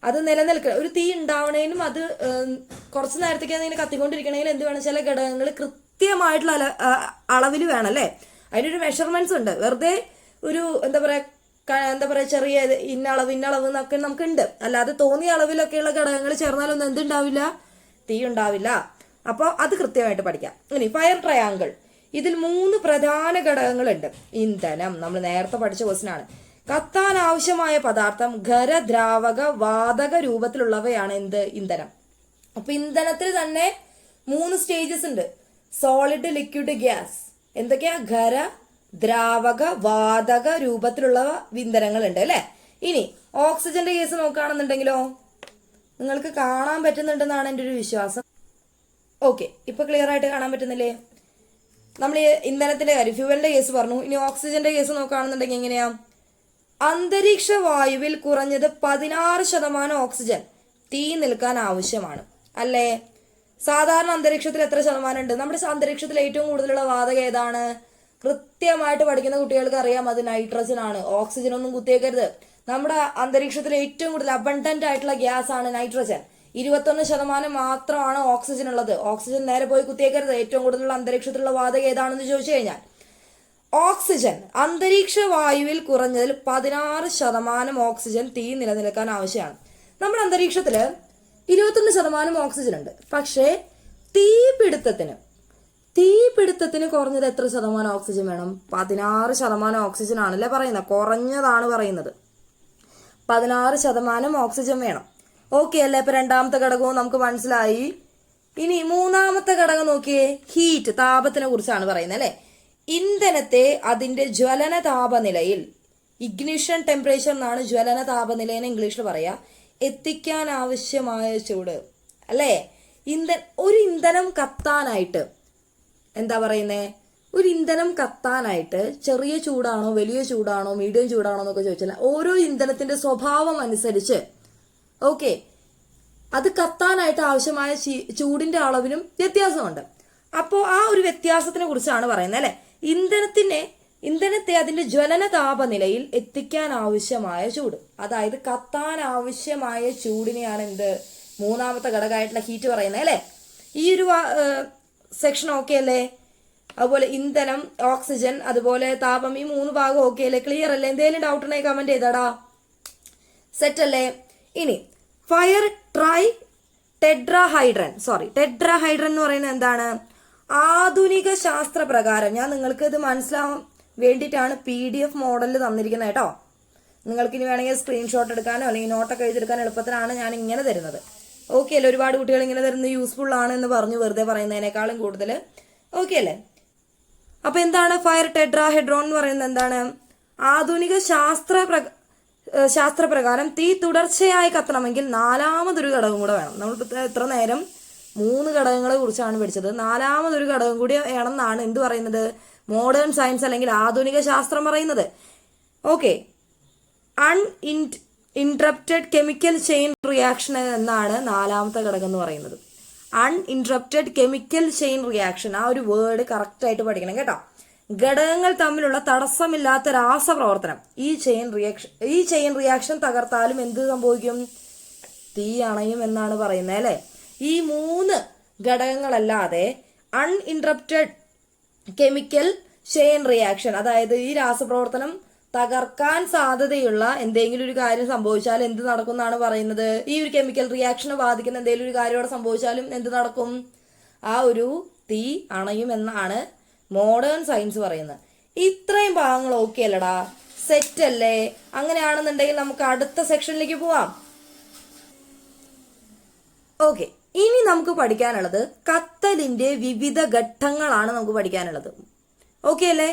അത് നിലനിൽക്കുക. ഒരു തീ ഉണ്ടാവണേനും അത് കുറച്ച് നേരത്തേക്ക് അതിങ്ങനെ കത്തിക്കൊണ്ടിരിക്കണമെങ്കിൽ എന്ത് വേണം? ചില ഘടകങ്ങൾ കൃത്യമായിട്ടുള്ള അളവിൽ വേണം അല്ലെ. അതിനൊരു മെഷർമെന്റ്സ് ഉണ്ട്. വെറുതെ ഒരു എന്താ പറയാ ചെറിയ ഇന്നളവ് എന്നൊക്കെ നമുക്കുണ്ട്. അല്ലാതെ തോന്നിയ അളവിലൊക്കെയുള്ള ഘടകങ്ങൾ ചേർന്നാലൊന്നും എന്തുണ്ടാവില്ല? തീ ഉണ്ടാവില്ല. അപ്പോൾ അത് കൃത്യമായിട്ട് പഠിക്കാം. ഇനി ഫയർ ട്രയാങ്കിൾ. ഇതിൽ 3 പ്രധാന ഘടകങ്ങളുണ്ട്. ഇന്ധനം, നമ്മൾ നേരത്തെ പഠിച്ച ക്വസ്റ്റ്യൻ ആണ്. കത്താൻ ആവശ്യമായ പദാർത്ഥം ഖര, ദ്രാവക, വാതക രൂപത്തിലുള്ളവയാണ് എന്ത്? ഇന്ധനം. അപ്പൊ ഇന്ധനത്തിൽ തന്നെ 3 സ്റ്റേജസ് ഉണ്ട്. Solid, liquid, gas. എന്തൊക്കെയാ? ഖര, ദ്രാവക, വാതക രൂപത്തിലുള്ള ഇന്ധനങ്ങൾ ഉണ്ട് അല്ലെ. ഇനി ഓക്സിജന്റെ കേസ് നോക്കുകയാണെന്നുണ്ടെങ്കിലോ നിങ്ങൾക്ക് കാണാൻ പറ്റുന്നുണ്ടെന്നാണ് എൻ്റെ ഒരു വിശ്വാസം. ഓക്കെ, ഇപ്പൊ ക്ലിയർ ആയിട്ട് കാണാൻ പറ്റുന്നില്ലേ? നമ്മൾ ഇന്ധനത്തിന്റെ കാര്യം, ഫ്യൂവലിന്റെ കേസ് പറഞ്ഞു. ഇനി ഓക്സിജന്റെ കേസ് നോക്കുകയാണെന്നുണ്ടെങ്കിൽ എങ്ങനെയാ? അന്തരീക്ഷ വായുവിൽ കുറഞ്ഞത് 16% ഓക്സിജൻ തീ നിൽക്കാൻ ആവശ്യമാണ് അല്ലേ. സാധാരണ അന്തരീക്ഷത്തിൽ എത്ര ശതമാനം ഉണ്ട്? നമ്മുടെ അന്തരീക്ഷത്തിൽ ഏറ്റവും കൂടുതലുള്ള വാതകം ഏതാണ്? കൃത്യമായിട്ട് പഠിക്കുന്ന കുട്ടികൾക്ക് അറിയാം, അത് നൈട്രജൻ ആണ്. ഓക്സിജൻ ഒന്നും കുത്തിയേക്കരുത്. നമ്മുടെ അന്തരീക്ഷത്തിൽ ഏറ്റവും കൂടുതൽ അബണ്ടന്റ് ആയിട്ടുള്ള ഗ്യാസ് ആണ് നൈട്രജൻ. 21% മാത്രമാണ് ഓക്സിജൻ ഉള്ളത്. ഓക്സിജൻ നേരെ പോയി കുത്തിയേക്കരുത്. ഏറ്റവും കൂടുതലുള്ള അന്തരീക്ഷത്തിലുള്ള വാതകം ഏതാണെന്ന് ചോദിച്ചു കഴിഞ്ഞാൽ ഓക്സിജൻ. അന്തരീക്ഷ വായുവിൽ കുറഞ്ഞതിൽ 16% ഓക്സിജൻ തീ നിലനിൽക്കാൻ ആവശ്യമാണ്. നമ്മുടെ അന്തരീക്ഷത്തില് 21% ഓക്സിജൻ ഉണ്ട്. പക്ഷേ തീപിടുത്തത്തിന് കുറഞ്ഞത് എത്ര ശതമാനം ഓക്സിജൻ വേണം? 16% ഓക്സിജൻ ആണല്ലേ പറയുന്നത്. കുറഞ്ഞതാണ് പറയുന്നത്. 16% ഓക്സിജൻ വേണം. ഓക്കെ അല്ലേ? ഇപ്പൊ രണ്ടാമത്തെ ഘടകവും നമുക്ക് മനസ്സിലായി. ഇനി മൂന്നാമത്തെ ഘടകം നോക്കിയേ, ഹീറ്റ്, താപത്തിനെ കുറിച്ചാണ് പറയുന്നത് അല്ലെ. ഇന്ധനത്തെ അതിന്റെ ജ്വലന താപനിലയിൽ, ഇഗ്നിഷൻ ടെമ്പറേച്ചർ എന്നാണ് ജ്വലന താപനിലയെന്ന് ഇംഗ്ലീഷിൽ പറയാ, എത്തിക്കാൻ ആവശ്യമായ ചൂട് അല്ലേ. ഒരു ഇന്ധനം കത്താനായിട്ട് എന്താ പറയുന്നേ, ഒരു ഇന്ധനം കത്താനായിട്ട് ചെറിയ ചൂടാണോ വലിയ ചൂടാണോ മീഡിയം ചൂടാണോ എന്നൊക്കെ ചോദിച്ചാൽ ഓരോ ഇന്ധനത്തിന്റെ സ്വഭാവം അനുസരിച്ച് ഓക്കെ അത് കത്താനായിട്ട് ആവശ്യമായ ചൂടിന്റെ അളവിനും വ്യത്യാസമുണ്ട്. അപ്പോൾ ആ ഒരു വ്യത്യാസത്തിനെ കുറിച്ചാണ് പറയുന്നത് അല്ലെ. ഇന്ധനത്തെ അതിന്റെ ജ്വലന താപനിലയിൽ എത്തിക്കാൻ ആവശ്യമായ ചൂട്, അതായത് കത്താൻ ആവശ്യമായ ചൂടിനെയാണ് മൂന്നാമത്തെ ഘടകമായിട്ടുള്ള ഹീറ്റ് പറയുന്നത് അല്ലെ. ഈ ഒരു സെക്ഷൻ ഓക്കെ അല്ലേ? അതുപോലെ ഇന്ധനം, ഓക്സിജൻ, അതുപോലെ താപം, ഈ 3 ഭാഗം ഓക്കെ അല്ലേ? ക്ലിയർ അല്ലേ? എന്തെങ്കിലും ഡൗട്ട് ഉണ്ടെങ്കിൽ കമന്റ് ചെയ്താടാ. സെറ്റ് അല്ലേ? ഇനി ഫയർ ടെട്രാഹൈഡ്രൻ എന്ന് പറയുന്നത് എന്താണ്? ആധുനിക ശാസ്ത്രപ്രകാരം, ഞാൻ നിങ്ങൾക്ക് ഇത് മനസ്സിലാവാൻ വേണ്ടിയിട്ടാണ് PDF മോഡലിൽ തന്നിരിക്കുന്നത് കേട്ടോ. നിങ്ങൾക്ക് ഇനി വേണമെങ്കിൽ സ്ക്രീൻഷോട്ട് എടുക്കാനോ അല്ലെങ്കിൽ നോട്ടൊക്കെ എഴുതിയെടുക്കാനോ എളുപ്പത്തിനാണ് ഞാൻ ഇങ്ങനെ തരുന്നത്. ഓക്കെ അല്ലേ? ഒരുപാട് കുട്ടികൾ ഇങ്ങനെ തരുന്നത് യൂസ്ഫുൾ ആണ് എന്ന് പറഞ്ഞു വെറുതെ പറയുന്നതിനേക്കാളും കൂടുതൽ. ഓക്കെ അല്ലേ? അപ്പൊ എന്താണ് ഫയർ ടെട്രാഹെഡ്രോൺ എന്ന് പറയുന്നത്? എന്താണ്? ആധുനിക ശാസ്ത്രപ്രകാരം തീ തുടർച്ചയായി കത്തണമെങ്കിൽ 4മതൊരു ഘടകം കൂടെ വേണം. നമ്മൾ ഇത്ര നേരം 3 ഘടകങ്ങളെ കുറിച്ചാണ് പഠിച്ചത്. 4മതൊരു ഘടകം കൂടി വേണമെന്നാണ് എന്ത് പറയുന്നത്? മോഡേൺ സയൻസ് അല്ലെങ്കിൽ ആധുനിക ശാസ്ത്രം പറയുന്നത്. Okay, uninterrupted chemical chain reaction എന്നാണ് 4മത്തെ ഘടകം എന്ന് പറയുന്നത്. അൺഇൻറ്ററപ്റ്റഡ് കെമിക്കൽ ചെയിൻ റിയാക്ഷൻ, ആ ഒരു വേർഡ് കറക്റ്റ് ആയിട്ട് പഠിക്കണം കേട്ടോ. ഘടകങ്ങൾ തമ്മിലുള്ള തടസ്സമില്ലാത്ത രാസപ്രവർത്തനം. ഈ ചെയിൻ റിയാക്ഷൻ തകർത്താലും എന്ത് സംഭവിക്കും? തീ അണയും എന്നാണ് പറയുന്നത് അല്ലെ. ഈ 3 ഘടകങ്ങളല്ലാതെ അൺഇൻറ്ററപ്റ്റഡ് കെമിക്കൽ ചെയിൻ റിയാക്ഷൻ, അതായത് ഈ രാസപ്രവർത്തനം തകർക്കാൻ സാധ്യതയുള്ള എന്തെങ്കിലും ഒരു കാര്യം സംഭവിച്ചാൽ എന്ത് നടക്കും എന്നാണ് പറയുന്നത്? ഈ ഒരു കെമിക്കൽ റിയാക്ഷനെ ബാധിക്കുന്ന എന്തെങ്കിലും ഒരു കാര്യം അവിടെ സംഭവിച്ചാലും എന്ത് നടക്കും? ആ ഒരു തീ അണയും എന്നാണ് മോഡേൺ സയൻസ് പറയുന്നത്. ഇത്രയും ഭാഗങ്ങൾ ഓക്കെ അല്ലടാ? സെറ്റ് അല്ലേ? അങ്ങനെയാണെന്നുണ്ടെങ്കിൽ നമുക്ക് അടുത്ത സെക്ഷനിലേക്ക് പോവാം. ഓക്കെ, ഇനി നമുക്ക് പഠിക്കാനുള്ളത് കത്തലിന്റെ വിവിധ ഘട്ടങ്ങളാണ് നമുക്ക് പഠിക്കാനുള്ളത്. ഓക്കെ അല്ലേ?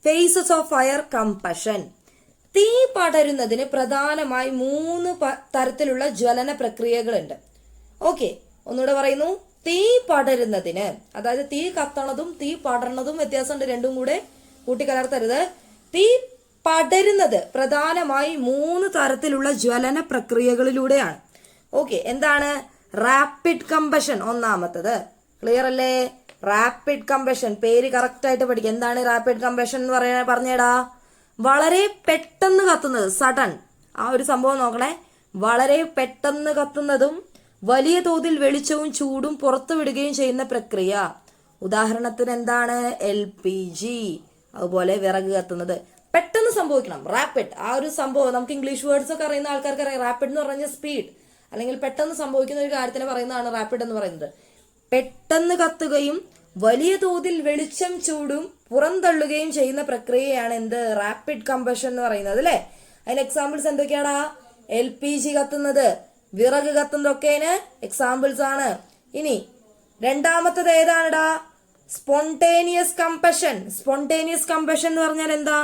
Phases of fire combustion. തീ പടരുന്നതിന് പ്രധാനമായി 3 തരത്തിലുള്ള ജ്വലന പ്രക്രിയകളുണ്ട്. ഓക്കെ, ഒന്നുകൂടെ പറയുന്നു. തീ പടരുന്നതിന്, അതായത് തീ കത്തണതും തീ പടർന്നതും വ്യത്യാസമുണ്ട്, രണ്ടും കൂടെ കൂട്ടിക്കലർത്തരുത്. തീ പടരുന്നത് പ്രധാനമായി 3 തരത്തിലുള്ള ജ്വലന പ്രക്രിയകളിലൂടെയാണ്. ഓക്കെ, എന്താണ്? റാപ്പിഡ് കമ്പഷൻ ഒന്നാമത്തത്. ക്ലിയർ അല്ലേ? റാപ്പിഡ് കമ്പഷൻ, പേര് കറക്റ്റ് ആയിട്ട് പഠിക്കുക. എന്താണ് റാപ്പിഡ് കമ്പഷൻ എന്ന് പറഞ്ഞേടാ? വളരെ പെട്ടെന്ന് കത്തുന്നത്, സഡൻ. ആ ഒരു സംഭവം നോക്കണേ. വളരെ പെട്ടെന്ന് കത്തുന്നതും വലിയ തോതിൽ വെളിച്ചവും ചൂടും പുറത്തു വിടുകയും ചെയ്യുന്ന പ്രക്രിയ. ഉദാഹരണത്തിന് എന്താണ്? LPG, അതുപോലെ വിറക് കത്തുന്നത്. പെട്ടെന്ന് സംഭവിക്കണം, റാപ്പിഡ്. ആ ഒരു സംഭവം നമുക്ക് ഇംഗ്ലീഷ് വേർഡ്സ് ഒക്കെ അറിയുന്ന ആൾക്കാർക്ക് അറിയാം. റാപ്പിഡ് എന്ന് പറഞ്ഞ സ്പീഡ് അല്ലെങ്കിൽ പെട്ടെന്ന് സംഭവിക്കുന്ന ഒരു കാര്യത്തിന് പറയുന്നതാണ് റാപ്പിഡ് എന്ന് പറയുന്നത്. പെട്ടെന്ന് കത്തുകയും വലിയ തോതിൽ വെളിച്ചം ചൂടും പുറന്തള്ളുകയും ചെയ്യുന്ന പ്രക്രിയയാണ് എന്ത്? റാപ്പിഡ് കമ്പഷൻ എന്ന് പറയുന്നത് അല്ലെ. അതിന് എക്സാമ്പിൾസ് എന്തൊക്കെയാടാ? LPG കത്തുന്നത്, വിറക് കത്തുന്നതൊക്കെയാണ് എക്സാമ്പിൾസ് ആണ്. ഇനി രണ്ടാമത്തത് ഏതാണെടാ? Spontaneous combustion. സ്പോണ്ടേനിയസ് കമ്പഷൻ എന്ന് പറഞ്ഞാൽ എന്താ?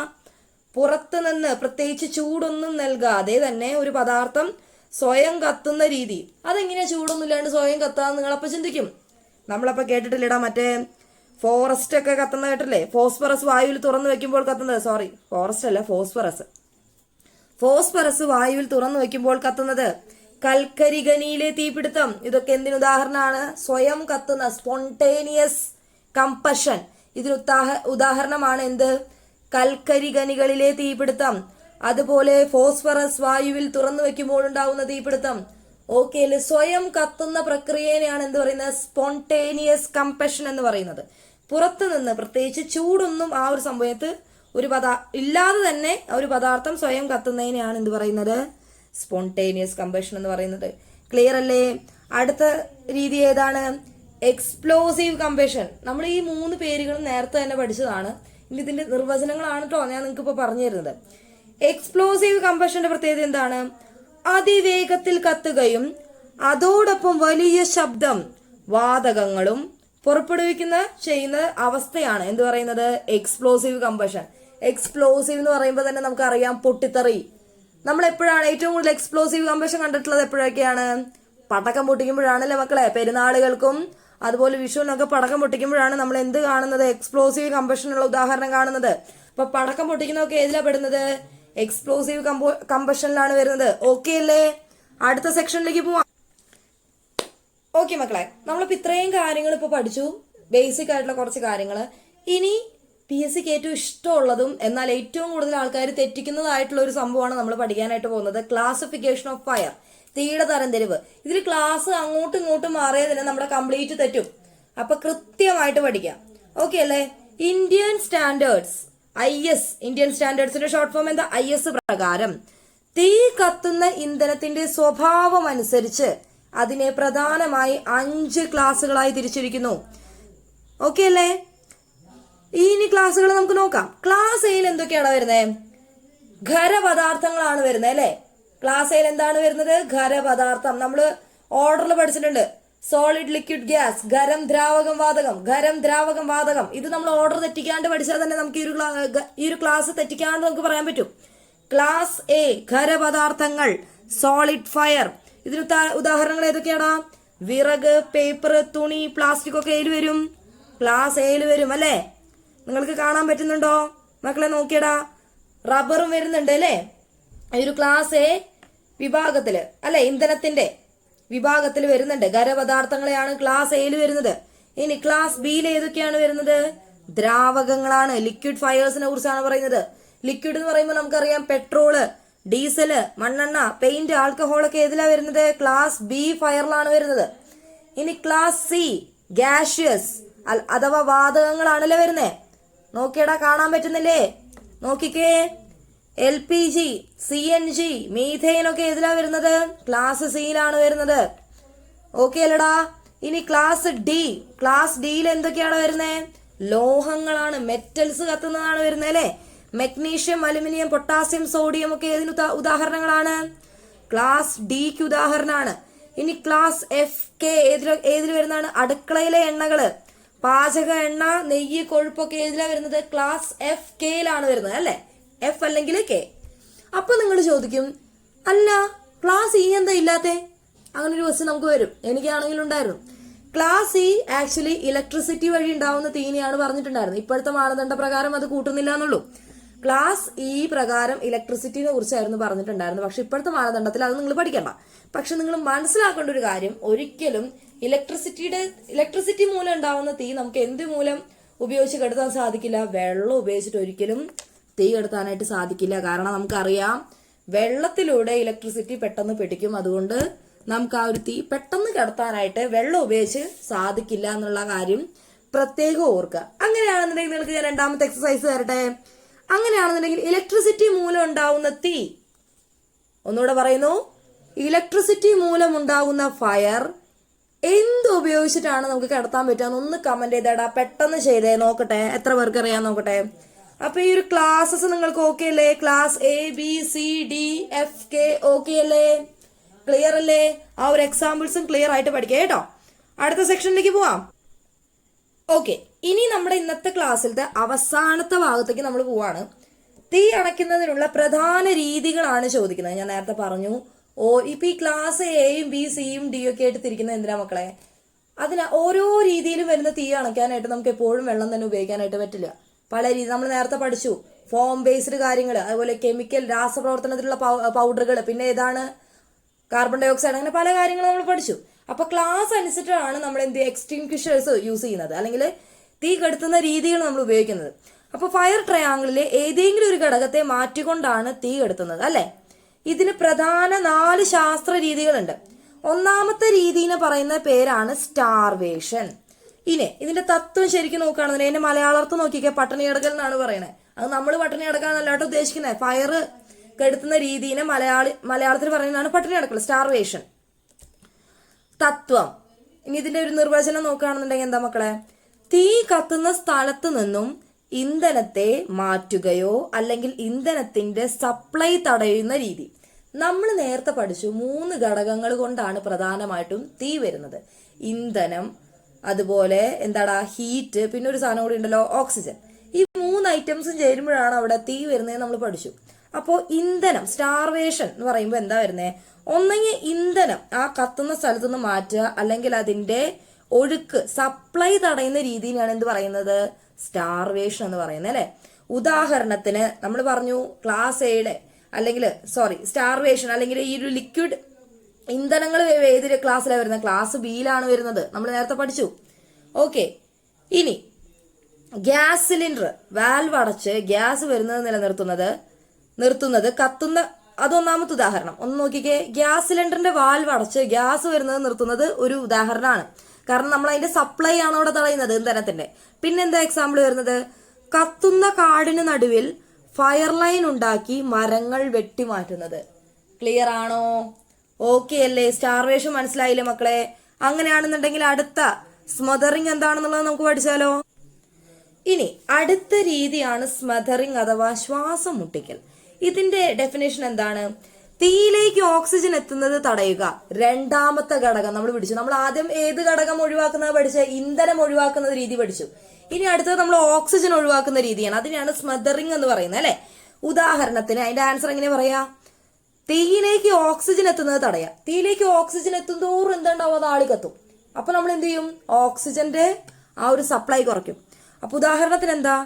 പുറത്തു നിന്ന് പ്രത്യേകിച്ച് ചൂടൊന്നും നൽകാതെ തന്നെ ഒരു പദാർത്ഥം സ്വയം കത്തുന്ന രീതി. അതെങ്ങനെയാ ചൂടൊന്നും ഇല്ലാണ്ട് സ്വയം കത്താന്ന് നിങ്ങളപ്പോ ചിന്തിക്കും. നമ്മളപ്പോ കേട്ടിട്ടില്ലടാ, മറ്റേ ഫോറസ്റ്റ് ഒക്കെ കത്തുന്ന കേട്ടില്ലേ? ഫോസ്ഫറസ് വായുവിൽ തുറന്നു വെക്കുമ്പോൾ കത്തുന്നത്. സോറി, ഫോറസ്റ്റ് അല്ല, ഫോസ്ഫറസ് വായുവിൽ തുറന്നു വെക്കുമ്പോൾ കത്തുന്നത്. കൽക്കരി ഖനിയിലെ തീപിടുത്തം, ഇതൊക്കെ എന്തിനുദാഹരണമാണ്? സ്വയം കത്തുന്ന സ്പോണ്ടേനിയസ് കമ്പഷൻ. ഇതിന് ഉദാഹരണമാണ് എന്ത്? കൽക്കരി ഖനികളിലെ തീപിടുത്തം. അതുപോലെ ഫോസ്ഫറസ് വായുവിൽ തുറന്നു വെക്കുമ്പോൾ ഉണ്ടാവുന്ന തീപിടുത്തം. ഓക്കെ അല്ലേ? സ്വയം കത്തുന്ന പ്രക്രിയയാണ് എന്ത് പറയുന്നത്? സ്പോണ്ടേനിയസ് കമ്പഷൻ എന്ന് പറയുന്നത്. പുറത്തു നിന്ന് പ്രത്യേകിച്ച് ചൂടൊന്നും ആ ഒരു സമയത്ത് ഇല്ലാതെ തന്നെ ഒരു പദാർത്ഥം സ്വയം കത്തുന്നതിനെയാണ് എന്ത് പറയുന്നത്? സ്പോണ്ടേനിയസ് കമ്പഷൻ എന്ന് പറയുന്നത്. ക്ലിയർ അല്ലേ? അടുത്ത രീതി ഏതാണ്? Explosive combustion. നമ്മൾ ഈ 3 പേരുകളും നേരത്തെ തന്നെ പഠിച്ചതാണ്. ഇനി ഇതിന്റെ നിർവചനങ്ങളാണ് കേട്ടോ ഞാൻ നിങ്ങൾക്ക് ഇപ്പൊ പറഞ്ഞു തരുന്നത്. എക്സ്പ്ലോസീവ് കമ്പഷന്റെ പ്രത്യേകത എന്താണ്? അതിവേഗത്തിൽ കത്തുകയും അതോടൊപ്പം വലിയ ശബ്ദം വാതകങ്ങളും പുറപ്പെടുവിക്കുന്ന ചെയ്യുന്ന അവസ്ഥയാണ് എന്ത് പറയുന്നത്? Explosive combustion. എക്സ്പ്ലോസീവ് എന്ന് പറയുമ്പോൾ തന്നെ നമുക്കറിയാം പൊട്ടിത്തെറി. നമ്മൾ എപ്പോഴാണ് ഏറ്റവും കൂടുതൽ എക്സ്പ്ലോസീവ് കമ്പഷൻ കണ്ടിട്ടുള്ളത്? എപ്പോഴൊക്കെയാണ്? പടക്കം പൊട്ടിക്കുമ്പോഴാണല്ലേ മക്കളെ. പെരുന്നാളുകൾക്കും അതുപോലെ വിഷുവിനൊക്കെ പടക്കം പൊട്ടിക്കുമ്പോഴാണ് നമ്മൾ എന്ത് കാണുന്നത്? എക്സ്പ്ലോസീവ് കമ്പഷനുള്ള ഉദാഹരണം കാണുന്നത്. അപ്പൊ പടക്കം പൊട്ടിക്കുന്നതൊക്കെ ഏതിലാ പെടുന്നത്? എക്സ്പ്ലോസീവ് കമ്പഷനിലാണ് വരുന്നത്. ഓക്കെ അല്ലേ? അടുത്ത സെക്ഷനിലേക്ക് പോവാം. ഓക്കെ മക്കളെ, നമ്മളിപ്പോ ഇത്രയും കാര്യങ്ങൾ ഇപ്പൊ പഠിച്ചു, ബേസിക് ആയിട്ടുള്ള കുറച്ച് കാര്യങ്ങൾ. ഇനി PSC ഏറ്റവും ഇഷ്ടമുള്ളതും എന്നാൽ ഏറ്റവും കൂടുതൽ ആൾക്കാർ തെറ്റിക്കുന്നതായിട്ടുള്ള ഒരു സംഭവമാണ് നമ്മൾ പഠിക്കാനായിട്ട് പോകുന്നത്. ക്ലാസിഫിക്കേഷൻ ഓഫ് ഫയർ, തീയുടെ തരംതിരിവ്. ഇതിൽ ക്ലാസ് അങ്ങോട്ടും ഇങ്ങോട്ടും മാറിയാൽ തന്നെ നമ്മുടെ കംപ്ലീറ്റ് തെറ്റും. അപ്പൊ കൃത്യമായിട്ട് പഠിക്കാം. ഓക്കെ അല്ലേ? ഇന്ത്യൻ സ്റ്റാൻഡേർഡ്സ് IS, ഇന്ത്യൻ സ്റ്റാൻഡേർഡ്സിന്റെ ഷോർട്ട് ഫോം എന്താ? IS പ്രകാരം തീ കത്തുന്ന ഇന്ധനത്തിന്റെ സ്വഭാവം അനുസരിച്ച് അതിനെ പ്രധാനമായി 5 ക്ലാസുകളായി തിരിച്ചിരിക്കുന്നു. ഓക്കെ അല്ലേ? ഇനി ക്ലാസ്സുകൾ നമുക്ക് നോക്കാം. ക്ലാസ് എയിൽ എന്തൊക്കെയാണ് വരുന്നത്? ഖരപദാർത്ഥങ്ങളാണ് വരുന്നത് അല്ലെ? ക്ലാസ് എയിൽ എന്താണ് വരുന്നത്? ഖരപദാർത്ഥം. നമ്മള് ഓർഡറിൽ പഠിച്ചിട്ടുണ്ട്. സോളിഡ്, ലിക്വിഡ്, ഗ്യാസ്, ഖരം, ദ്രാവകം, വാതകം. ഖരം, ദ്രാവകം, വാതകം. ഇത് നമ്മൾ ഓർഡർ തെറ്റിക്കാണ്ട് പഠിച്ചാൽ തന്നെ നമുക്ക് ഈ ഒരു ക്ലാസ് തെറ്റിക്കാണ്ട് നമുക്ക് പറയാൻ പറ്റും. ക്ലാസ് എ ഖരപദാർത്ഥങ്ങൾ, സോളിഡ് ഫയർ. ഇതിന് ഉദാഹരണങ്ങൾ ഏതൊക്കെയാടാ? വിറക്, പേപ്പർ, തുണി, പ്ലാസ്റ്റിക് ഒക്കെ ഏതിൽ വരും? ക്ലാസ് എയിൽ വരും അല്ലേ? നിങ്ങൾക്ക് കാണാൻ പറ്റുന്നുണ്ടോ മക്കളെ? നോക്കിയടാ, റബ്ബറും വരുന്നുണ്ട് അല്ലേ ഈ ഒരു ക്ലാസ് എ വിഭാഗത്തില് അല്ലെ? ഇന്ധനത്തിന്റെ വിഭാഗത്തിൽ വരുന്നുണ്ട്. ഖരപദാർത്ഥങ്ങളെയാണ് ക്ലാസ് എയിൽ വരുന്നത്. ഇനി ക്ലാസ് ബിയിൽ ഏതൊക്കെയാണ് വരുന്നത്? ദ്രാവകങ്ങളാണ്. ലിക്വിഡ് ഫയേഴ്സിനെ കുറിച്ചാണ് പറയുന്നത്. ലിക്വിഡ് എന്ന് പറയുമ്പോൾ നമുക്കറിയാം പെട്രോള്, ഡീസല്, മണ്ണെണ്ണ, പെയിന്റ്, ആൽക്കഹോൾ ഒക്കെ ഏതിലാ വരുന്നത്? ക്ലാസ് ബി ഫയറിലാണ് വരുന്നത്. ഇനി ക്ലാസ് സി ഗ്യാഷ്യസ് അഥവാ വാതകങ്ങളാണല്ലേ വരുന്നേ. നോക്കിയടാ, കാണാൻ പറ്റുന്നില്ലേ? നോക്കിക്കേ, LPG, CNG, മീഥെയിൻ ഒക്കെ ഏതിലാ വരുന്നത്? ക്ലാസ് സിയിലാണ് വരുന്നത്. ഓക്കെ അല്ലടാ? ഇനി ക്ലാസ് ഡി, ക്ലാസ് ഡിയിൽ എന്തൊക്കെയാണ് വരുന്നത്? ലോഹങ്ങളാണ്, മെറ്റൽസ് കത്തുന്നതാണ് വരുന്നത് അല്ലെ? മഗ്നീഷ്യം, അലുമിനിയം, പൊട്ടാസ്യം, സോഡിയം ഒക്കെ ഏതിന് ഉദാഹരണങ്ങളാണ്? ക്ലാസ് ഡിക്ക് ഉദാഹരണമാണ്. ഇനി ക്ലാസ് FK ഏതിൽ വരുന്നതാണ്? അടുക്കളയിലെ എണ്ണകള്, പാചക എണ്ണ, നെയ്യ്, കൊഴുപ്പൊക്കെ ഏതിലാ വരുന്നത്? ക്ലാസ് FKയിലാണ് വരുന്നത് അല്ലെ? F അല്ലെങ്കിൽ K. അപ്പൊ നിങ്ങൾ ചോദിക്കും, അല്ല ക്ലാസ് E എന്താ ഇല്ലാത്തെ? അങ്ങനെ ഒരു ക്വസ്റ്റ്യൻ നമുക്ക് വരും. എനിക്കാണെങ്കിലും ഉണ്ടായിരുന്നു. ക്ലാസ് E ആക്ച്വലി ഇലക്ട്രിസിറ്റി വഴി ഉണ്ടാവുന്ന തീനെയാണ് പറഞ്ഞിട്ടുണ്ടായിരുന്നത്. ഇപ്പോഴത്തെ മാനദണ്ഡ പ്രകാരം അത് കൂട്ടുന്നില്ല എന്നുള്ളൂ. ക്ലാസ് E പ്രകാരം ഇലക്ട്രിസിറ്റിനെ കുറിച്ചായിരുന്നു പറഞ്ഞിട്ടുണ്ടായിരുന്നത്. പക്ഷെ ഇപ്പോഴത്തെ മാനദണ്ഡത്തിൽ അത് നിങ്ങൾ പഠിക്കണ്ട. പക്ഷെ നിങ്ങൾ മനസ്സിലാക്കേണ്ട ഒരു കാര്യം, ഒരിക്കലും ഇലക്ട്രിസിറ്റി മൂലം ഉണ്ടാവുന്ന തീ നമുക്ക് എന്ത് മൂലം ഉപയോഗിച്ച് കെടുത്താൻ സാധിക്കില്ല? വെള്ളം ഉപയോഗിച്ചിട്ട് ഒരിക്കലും തീ കെടുത്താനായിട്ട് സാധിക്കില്ല. കാരണം നമുക്കറിയാം വെള്ളത്തിലൂടെ ഇലക്ട്രിസിറ്റി പെട്ടെന്ന് പിടിക്കും. അതുകൊണ്ട് നമുക്ക് ആ ഒരു തീ പെട്ടെന്ന് കെടുത്താനായിട്ട് വെള്ളം ഉപയോഗിച്ച് സാധിക്കില്ല എന്നുള്ള കാര്യം പ്രത്യേകം ഓർക്കുക. അങ്ങനെയാണെന്നുണ്ടെങ്കിൽ നിങ്ങൾക്ക് ഞാൻ രണ്ടാമത്തെ എക്സസൈസ് തരട്ടെ. അങ്ങനെയാണെന്നുണ്ടെങ്കിൽ ഇലക്ട്രിസിറ്റി മൂലം ഉണ്ടാവുന്ന തീ, ഒന്നുകൂടെ പറയുന്നു, ഇലക്ട്രിസിറ്റി മൂലം ഉണ്ടാകുന്ന ഫയർ എന്ത് ഉപയോഗിച്ചിട്ടാണ് നമുക്ക് കെടുത്താൻ പറ്റുക? ഒന്ന് കമന്റ് ചെയ്തേടാ, പെട്ടെന്ന് ചെയ്തേ, നോക്കട്ടെ എത്ര പേർക്ക് അറിയാൻ നോക്കട്ടെ. അപ്പൊ ഈ ഒരു ക്ലാസ്സസ് നിങ്ങൾക്ക് ഓക്കെ അല്ലേ? ക്ലാസ് ABCDFK ഓക്കെ അല്ലേ? ക്ലിയർ അല്ലേ? ആ ഒരു എക്സാമ്പിൾസും ക്ലിയർ ആയിട്ട് പഠിക്കുക കേട്ടോ. അടുത്ത സെക്ഷനിലേക്ക് പോവാം. ഓക്കെ, ഇനി നമ്മുടെ ഇന്നത്തെ ക്ലാസ്സിലത്തെ അവസാനത്തെ ഭാഗത്തേക്ക് നമ്മൾ പോവാണ്. തീ അണയ്ക്കുന്നതിനുള്ള പ്രധാന രീതികളാണ് ചോദിക്കുന്നത്. ഞാൻ നേരത്തെ പറഞ്ഞു, ഇപ്പൊ ഈ ക്ലാസ് Aയും B, Cയും D ഒക്കെ ആയിട്ട് തിരിക്കുന്നത് എന്തിനാ മക്കളെ? അതിന് ഓരോ രീതിയിലും വരുന്ന തീ അണയ്ക്കാനായിട്ട് നമുക്ക് എപ്പോഴും വെള്ളം തന്നെ ഉപയോഗിക്കാനായിട്ട് പറ്റില്ല. പല രീതി നമ്മൾ നേരത്തെ പഠിച്ചു. ഫോം ബേസ്ഡ് കാര്യങ്ങൾ, അതുപോലെ കെമിക്കൽ രാസപ്രവർത്തനത്തിലുള്ള പൗഡറുകൾ, പിന്നെ ഏതാണ് കാർബൺ ഡൈ ഓക്സൈഡ്, അങ്ങനെ പല കാര്യങ്ങളും നമ്മൾ പഠിച്ചു. അപ്പൊ ക്ലാസ് അനുസരിച്ചാണ് നമ്മൾ എന്ത് എക്സ്റ്റിങ്ക്വിഷേഴ്സ് യൂസ് ചെയ്യുന്നത്, അല്ലെങ്കിൽ തീ കെടുത്തുന്ന രീതികൾ നമ്മൾ ഉപയോഗിക്കുന്നത്. അപ്പൊ ഫയർ ട്രയാങ്കിളിലെ ഏതെങ്കിലും ഒരു ഘടകത്തെ മാറ്റിക്കൊണ്ടാണ് തീ കെടുത്തുന്നത് അല്ലെ? ഇതിന് പ്രധാന 4 ശാസ്ത്ര രീതികളുണ്ട്. ഒന്നാമത്തെ രീതിനെ പറയുന്ന പേരാണ് സ്റ്റാർവേഷൻ. ഇനി ഇതിന്റെ തത്വം ശരിക്കും നോക്കുകയാണെന്നുണ്ടെങ്കിൽ എന്റെ മലയാളത്തിൽ നോക്കിക്കേ, പട്ടിണി കിടക്കൽ എന്നാണ് പറയണത്. അത് നമ്മൾ പട്ടിണി കിടക്കാന്നല്ലാട്ടോ ഉദ്ദേശിക്കുന്നത്. ഫയർ കെടുത്തുന്ന രീതിനെ മലയാളത്തിൽ പറയുന്നതാണ് പട്ടിണി കിടക്കൽ, സ്റ്റാർവേഷൻ. തത്വം. ഇനി ഇതിന്റെ ഒരു നിർവചനം നോക്കുകയാണെന്നുണ്ടെങ്കിൽ എന്താ മക്കളെ? തീ കത്തുന്ന സ്ഥലത്ത് നിന്നും ഇന്ധനത്തെ മാറ്റുകയോ അല്ലെങ്കിൽ ഇന്ധനത്തിന്റെ സപ്ലൈ തടയുന്ന രീതി. നമ്മൾ നേരത്തെ പഠിച്ചു 3 ഘടകങ്ങൾ കൊണ്ടാണ് പ്രധാനമായിട്ടും തീ വരുന്നത്. ഇന്ധനം, അതുപോലെ എന്താടാ ഹീറ്റ്, പിന്നെ ഒരു സാധനം കൂടി ഉണ്ടല്ലോ ഓക്സിജൻ. ഈ 3 ഐറ്റംസും ചേരുമ്പോഴാണ് അവിടെ തീ വരുന്നത് നമ്മൾ പഠിച്ചു. അപ്പോൾ ഇന്ധനം, സ്റ്റാർവേഷൻ എന്ന് പറയുമ്പോൾ എന്താ വരുന്നത്? ഒന്നെങ്കിൽ ഇന്ധനം ആ കത്തുന്ന സ്ഥലത്തു നിന്ന് മാറ്റുക, അല്ലെങ്കിൽ അതിന്റെ ഒഴുക്ക് സപ്ലൈ തടയുന്ന രീതിയിലാണ് എന്ത് പറയുന്നത്? സ്റ്റാർവേഷൻ എന്ന് പറയുന്നത് അല്ലെ. ഉദാഹരണത്തിന് നമ്മൾ പറഞ്ഞു ക്ലാസ് എയുടെ അല്ലെങ്കിൽ സ്റ്റാർവേഷൻ അല്ലെങ്കിൽ ഈ ഒരു ലിക്വിഡ് ഇന്ധനങ്ങൾ ഏതൊരു ക്ലാസ്സിലാണ് വരുന്നത്? ക്ലാസ് ബിയിലാണ് വരുന്നത്. നമ്മൾ നേരത്തെ പഠിച്ചു. ഓക്കെ, ഇനി ഗ്യാസ് സിലിണ്ടർ വാൽവ് അടച്ച് ഗ്യാസ് വരുന്നത് നിർത്തുന്നത് കത്തുന്ന, അതൊന്നാമത്തെ ഉദാഹരണം. ഒന്ന് നോക്കിക്കേ, ഗ്യാസ് സിലിണ്ടറിന്റെ വാൽവ് അടച്ച് ഗ്യാസ് വരുന്നത് നിർത്തുന്നത് ഒരു ഉദാഹരണമാണ്. കാരണം നമ്മൾ അതിന്റെ സപ്ലൈ ആണ് അവിടെ തടയുന്നത് ഇന്ധനത്തിന്റെ. പിന്നെന്താ എക്സാമ്പിൾ വരുന്നത്? കത്തുന്ന കാടിന് നടുവിൽ ഫയർ ലൈൻ ഉണ്ടാക്കി മരങ്ങൾ വെട്ടിമാറ്റുന്നത്. ക്ലിയർ ആണോ? ഓക്കെ അല്ലേ? സ്റ്റാർവേഷൻ മനസ്സിലായില്ലേ മക്കളെ? അങ്ങനെയാണെന്നുണ്ടെങ്കിൽ അടുത്ത സ്മദറിങ് എന്താണെന്നുള്ളത് നമുക്ക് പഠിച്ചാലോ. ഇനി അടുത്ത രീതിയാണ് സ്മദറിങ് അഥവാ ശ്വാസം മുട്ടിക്കൽ. ഇതിന്റെ ഡെഫിനേഷൻ എന്താണ്? തീയിലേക്ക് ഓക്സിജൻ എത്തുന്നത് തടയുക. രണ്ടാമത്തെ ഘടകം നമ്മൾ പഠിച്ചു. നമ്മൾ ആദ്യം ഏത് ഘടകം ഒഴിവാക്കുന്നത് പഠിച്ച? ഇന്ധനം ഒഴിവാക്കുന്ന രീതി പഠിച്ചു. ഇനി അടുത്തത് നമ്മൾ ഓക്സിജൻ ഒഴിവാക്കുന്ന രീതിയാണ്. അതിനെയാണ് സ്മദറിങ് എന്ന് പറയുന്നത് അല്ലെ. ഉദാഹരണത്തിന് അതിന്റെ ആൻസർ എങ്ങനെ പറയാ? തീയിലേക്ക് ഓക്സിജൻ എത്തുന്നത് തടയാം. തീയിലേക്ക് ഓക്സിജൻ എത്തുന്തോറും എന്തുണ്ടാവും? അത് ആളി കത്തും. അപ്പൊ നമ്മൾ എന്ത് ചെയ്യും? ഓക്സിജന്റെ ആ ഒരു സപ്ലൈ കുറയ്ക്കും. അപ്പൊ ഉദാഹരണത്തിന് എന്താ?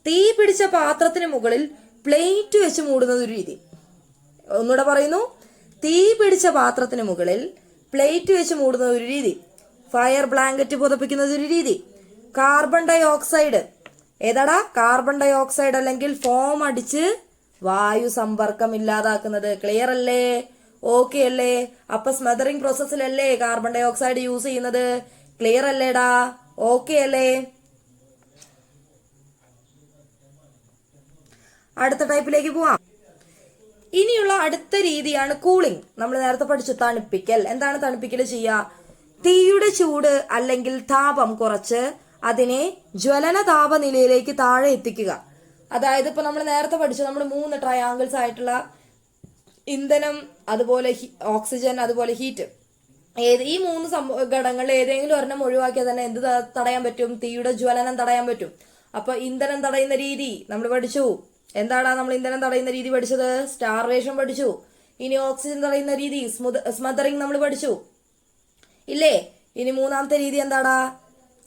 തീ പിടിച്ച പാത്രത്തിന് മുകളിൽ പ്ലേറ്റ് വെച്ച് മൂടുന്നത് ഒരു രീതി. ഒന്നുകൂടെ പറയുന്നു, തീ പിടിച്ച പാത്രത്തിന് മുകളിൽ പ്ലേറ്റ് വെച്ച് മൂടുന്ന ഒരു രീതി. ഫയർ ബ്ലാങ്കറ്റ് പുതപ്പിക്കുന്നത് ഒരു രീതി. കാർബൺ ഡൈ ഓക്സൈഡ്, ഏതാടാ? കാർബൺ ഡൈ ഓക്സൈഡ് അല്ലെങ്കിൽ ഫോം അടിച്ച് വായു സമ്പർക്കം ഇല്ലാതാക്കുന്നത്. ക്ലിയർ അല്ലേ? ഓക്കെ അല്ലേ? അപ്പൊ സ്മദറിംഗ് പ്രോസസ്സിലല്ലേ കാർബൺ ഡൈ ഓക്സൈഡ് യൂസ് ചെയ്യുന്നത്? ക്ലിയർ അല്ലേടാ? ഓക്കെ അല്ലേ? അടുത്ത ടൈപ്പിലേക്ക് പോവാം. ഇനിയുള്ള അടുത്ത രീതിയാണ് കൂളിംഗ്. നമ്മൾ നേരത്തെ പഠിച്ചു തണുപ്പിക്കൽ. എന്താണ് തണുപ്പിക്കൽ ചെയ്യുക? തീയുടെ ചൂട് അല്ലെങ്കിൽ താപം കുറച്ച് അതിനെ ജ്വലന താപനിലയിലേക്ക് താഴെ എത്തിക്കുക. അതായത് ഇപ്പൊ നമ്മൾ നേരത്തെ പഠിച്ചു, നമ്മൾ 3 ട്രയാങ്കിൾസ് ആയിട്ടുള്ള ഇന്ധനം, അതുപോലെ ഓക്സിജൻ, അതുപോലെ ഹീറ്റ്. ഈ 3 ഘടകങ്ങളിൽ ഏതെങ്കിലും ഒരെണ്ണം ഒഴിവാക്കിയാൽ തന്നെ എന്ത് തടയാൻ പറ്റും? തീയുടെ ജ്വലനം തടയാൻ പറ്റും. അപ്പൊ ഇന്ധനം തടയുന്ന രീതി നമ്മൾ പഠിച്ചു. എന്താടാ നമ്മൾ ഇന്ധനം തടയുന്ന രീതി പഠിച്ചത്? സ്റ്റാർവേഷൻ പഠിച്ചു. ഇനി ഓക്സിജൻ തടയുന്ന രീതി സ്മദറിംഗ് നമ്മൾ പഠിച്ചു ഇല്ലേ? ഇനി മൂന്നാമത്തെ രീതി എന്താടാ?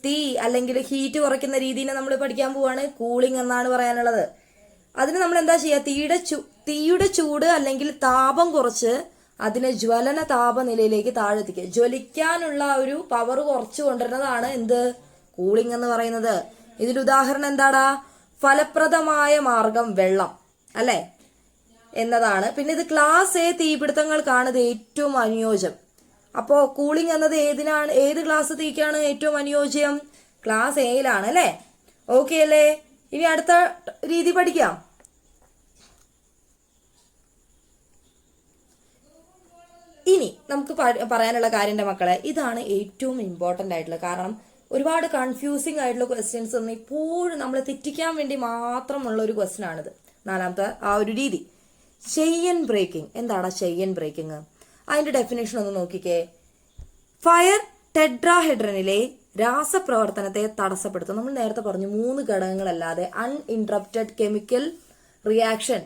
തീ അല്ലെങ്കിൽ ഹീറ്റ് കുറയ്ക്കുന്ന രീതിനെ നമ്മൾ പഠിക്കാൻ പോവാണ്. കൂളിംഗ് എന്നാണ് പറയാനുള്ളത്. അതിന് നമ്മൾ എന്താ ചെയ്യുക? തീയുടെ ചൂട് അല്ലെങ്കിൽ താപം കുറച്ച് അതിനെ ജ്വലന താപനിലയിലേക്ക് താഴെത്തിക്കുക. ജ്വലിക്കാനുള്ള ഒരു പവർ കുറച്ച് കൊണ്ടുവരുന്നതാണ് എന്ത്? കൂളിംഗ് എന്ന് പറയുന്നത്. ഇതിൽ ഉദാഹരണം എന്താടാ? ഫലപ്രദമായ മാർഗം വെള്ളം അല്ലെ എന്നതാണ്. പിന്നെ ഇത് ക്ലാസ് എ തീപിടുത്തങ്ങൾക്കാണ് ഇത് ഏറ്റവും അനുയോജ്യം. അപ്പോ കൂളിംഗ് എന്നത് ഏത് ക്ലാസ് തീക്കാണ് ഏറ്റവും അനുയോജ്യം? ക്ലാസ് എയിലാണ് അല്ലെ. ഓക്കെ അല്ലേ? ഇനി അടുത്ത രീതി പഠിക്കാം. ഇനി നമുക്ക് പറയാനുള്ള കാര്യം മക്കളെ, ഇതാണ് ഏറ്റവും ഇമ്പോർട്ടന്റ് ആയിട്ടുള്ള. കാരണം ഒരുപാട് കൺഫ്യൂസിങ് ആയിട്ടുള്ള ക്വസ്റ്റ്യൻസ് ഒന്നും ഇപ്പോഴും നമ്മളെ തെറ്റിക്കാൻ വേണ്ടി മാത്രമുള്ള ഒരു ക്വസ്റ്റ്യൻ ആണിത്. നാലാമത്തെ ആ ഒരു രീതി, ചെയിൻ ബ്രേക്കിംഗ്. എന്താടാ ചെയിൻ ബ്രേക്കിംഗ്? അതിന്റെ ഡെഫിനേഷൻ ഒന്ന് നോക്കിക്കേ. ഫയർ ടെട്രാഹെഡ്രനിലെ രാസപ്രവർത്തനത്തെ തടസ്സപ്പെടുത്തും. നമ്മൾ നേരത്തെ പറഞ്ഞു 3 ഘടകങ്ങളല്ലാതെ അൺഇൻട്രപ്റ്റഡ് കെമിക്കൽ റിയാക്ഷൻ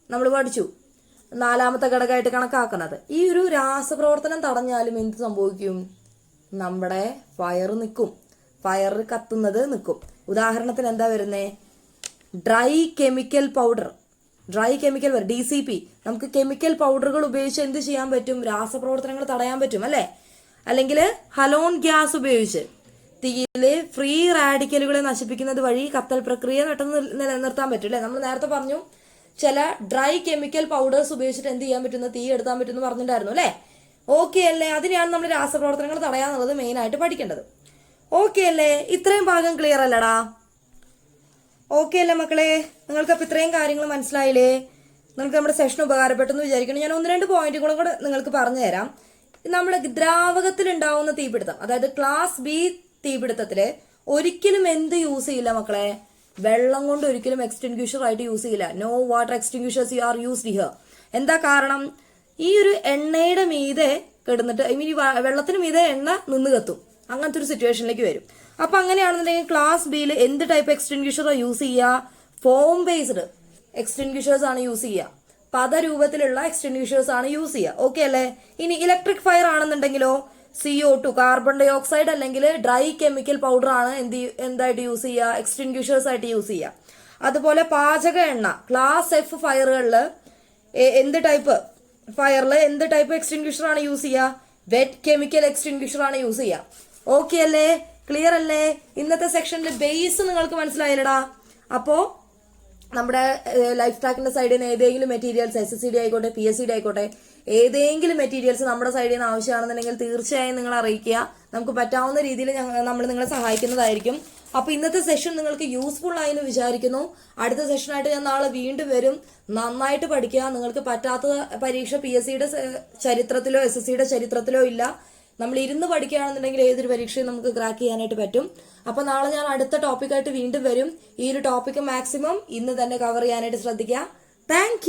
നമ്മൾ പഠിച്ചു. 4ാമത്തെ ഘടകമായിട്ട് കണക്കാക്കുന്നത്. ഈ ഒരു രാസപ്രവർത്തനം തടഞ്ഞാലും എന്ത് സംഭവിക്കും? നമ്മുടെ ഫയർ നിൽക്കും. ഫയർ കത്തുന്നത് നിൽക്കും. ഉദാഹരണത്തിന് എന്താ വരുന്നേ? Dry chemical DCP. നമുക്ക് കെമിക്കൽ പൗഡറുകൾ ഉപയോഗിച്ച് എന്ത് ചെയ്യാൻ പറ്റും? രാസപ്രവർത്തനങ്ങൾ തടയാൻ പറ്റും അല്ലെ. അല്ലെങ്കിൽ ഹലോൺ ഗ്യാസ് ഉപയോഗിച്ച് തീയിലെ ഫ്രീ റാഡിക്കലുകളെ നശിപ്പിക്കുന്നത് വഴി കത്തൽ പ്രക്രിയ പെട്ടെന്ന് നിലനിർത്താൻ പറ്റും അല്ലെ. നമ്മൾ നേരത്തെ പറഞ്ഞു ചില ഡ്രൈ കെമിക്കൽ പൗഡേഴ്സ് ഉപയോഗിച്ചിട്ട് എന്ത് ചെയ്യാൻ പറ്റുന്ന? തീ എടുത്താൻ പറ്റുമെന്ന് പറഞ്ഞിട്ടുണ്ടായിരുന്നു അല്ലെ. ഓക്കെ അല്ലേ? അതിനെയാണ് നമ്മൾ രാസപ്രവർത്തനങ്ങൾ തടയാന്നുള്ളത് മെയിൻ ആയിട്ട് പഠിക്കേണ്ടത്. ഓക്കെ അല്ലേ? ഇത്രയും ഭാഗം ക്ലിയർ അല്ലടാ? ഓക്കെ അല്ലേ മക്കളെ? നിങ്ങൾക്കപ്പോൾ ഇത്രയും കാര്യങ്ങൾ മനസ്സിലായില്ലേ? നിങ്ങൾക്ക് നമ്മുടെ സെഷൻ ഉപകാരപ്പെട്ടെന്ന് വിചാരിക്കണം. ഞാൻ 1-2 പോയിന്റുകളും കൂടെ നിങ്ങൾക്ക് പറഞ്ഞു തരാം. നമ്മുടെ ദ്രാവകത്തിൽ ഉണ്ടാവുന്ന തീപിടുത്തം, അതായത് ക്ലാസ് ബി തീപിടുത്തത്തില് ഒരിക്കലും എന്ത് യൂസ് ചെയ്യില്ല മക്കളെ? വെള്ളം കൊണ്ട് ഒരിക്കലും എക്സ്റ്റിങ്ക്വിഷർ ആയിട്ട് യൂസ് ചെയ്യില്ല. No water extinguishers are used here. എന്താ കാരണം? ഈ ഒരു എണ്ണയുടെ മീതെ കിടന്നിട്ട് ഐ മീൻ വെള്ളത്തിന് മീതെ എണ്ണ നിന്ന് കത്തും. അങ്ങനത്തെ ഒരു സിറ്റുവേഷനിലേക്ക് വരും. അപ്പൊ അങ്ങനെയാണെന്നുണ്ടെങ്കിൽ ക്ലാസ് ബിയിൽ എന്ത് ടൈപ്പ് എക്സ്റ്റിൻഗ്വിഷറാണ് യൂസ് ചെയ്യുക? ഫോം ബേസ്ഡ് എക്സ്റ്റിൻഗ്വിഷേഴ്സ് ആണ് യൂസ് ചെയ്യുക. പദരൂപത്തിലുള്ള എക്സ്റ്റിൻഗ്വിഷേഴ്സ് ആണ് യൂസ് ചെയ്യുക. ഓക്കെ അല്ലേ? ഇനി ഇലക്ട്രിക് ഫയർ ആണെന്നുണ്ടെങ്കിലോ CO2 കാർബൺ ഡൈ ഓക്സൈഡ് അല്ലെങ്കിൽ ഡ്രൈ കെമിക്കൽ പൗഡർ ആണ് എന്തായിട്ട് യൂസ് ചെയ്യുക? എക്സ്റ്റിൻഗ്വിഷേഴ്സ് ആയിട്ട് യൂസ് ചെയ്യുക. അതുപോലെ പാചക എണ്ണ ക്ലാസ് F ഫയറുകളിൽ എന്ത് ടൈപ്പ് ഫയറിൽ എന്ത് ടൈപ്പ് എക്സ്റ്റിൻഗ്വിഷർ ആണ് യൂസ് ചെയ്യുക? വെറ്റ് കെമിക്കൽ എക്സ്റ്റിൻഗ്വിഷർ ആണ് യൂസ് ചെയ്യുക. ഓക്കെ അല്ലേ? ക്ലിയർ അല്ലേ? ഇന്നത്തെ സെക്ഷനിൽ ബേസ് നിങ്ങൾക്ക് മനസ്സിലായില്ലടാ. അപ്പോ നമ്മുടെ ലൈഫ് ട്രാക്കിന്റെ സൈഡിൽ നിന്ന് ഏതെങ്കിലും മെറ്റീരിയൽസ് SSCD ആയിക്കോട്ടെ PSCD ആയിക്കോട്ടെ ഏതെങ്കിലും മെറ്റീരിയൽസ് നമ്മുടെ സൈഡിൽ നിന്ന് ആവശ്യമാണെന്നുണ്ടെങ്കിൽ തീർച്ചയായും നിങ്ങൾ അറിയിക്കുക. നമുക്ക് പറ്റാവുന്ന രീതിയിൽ നമ്മൾ നിങ്ങളെ സഹായിക്കുന്നതായിരിക്കും. അപ്പൊ ഇന്നത്തെ സെഷൻ നിങ്ങൾക്ക് യൂസ്ഫുൾ ആയി എന്ന് വിചാരിക്കുന്നു. അടുത്ത സെഷനായിട്ട് ഞാൻ നാളെ വീണ്ടും വരും. നന്നായിട്ട് പഠിക്കുക. നിങ്ങൾക്ക് പറ്റാത്ത പരീക്ഷ PSCയുടെ ചരിത്രത്തിലോ SSCയുടെ ചരിത്രത്തിലോ ഇല്ല. നമ്മൾ ഇരുന്ന് പഠിക്കുകയാണെന്നുണ്ടെങ്കിൽ ഏതൊരു പരീക്ഷയും നമുക്ക് ക്രാക്ക് ചെയ്യാനായിട്ട് പറ്റും. അപ്പൊ നാളെ ഞാൻ അടുത്ത ടോപ്പിക്കായിട്ട് വീണ്ടും വരും. ഈ ഒരു ടോപ്പിക്ക് മാക്സിമം ഇന്ന് തന്നെ കവർ ചെയ്യാനായിട്ട് ശ്രദ്ധിക്കുക. താങ്ക്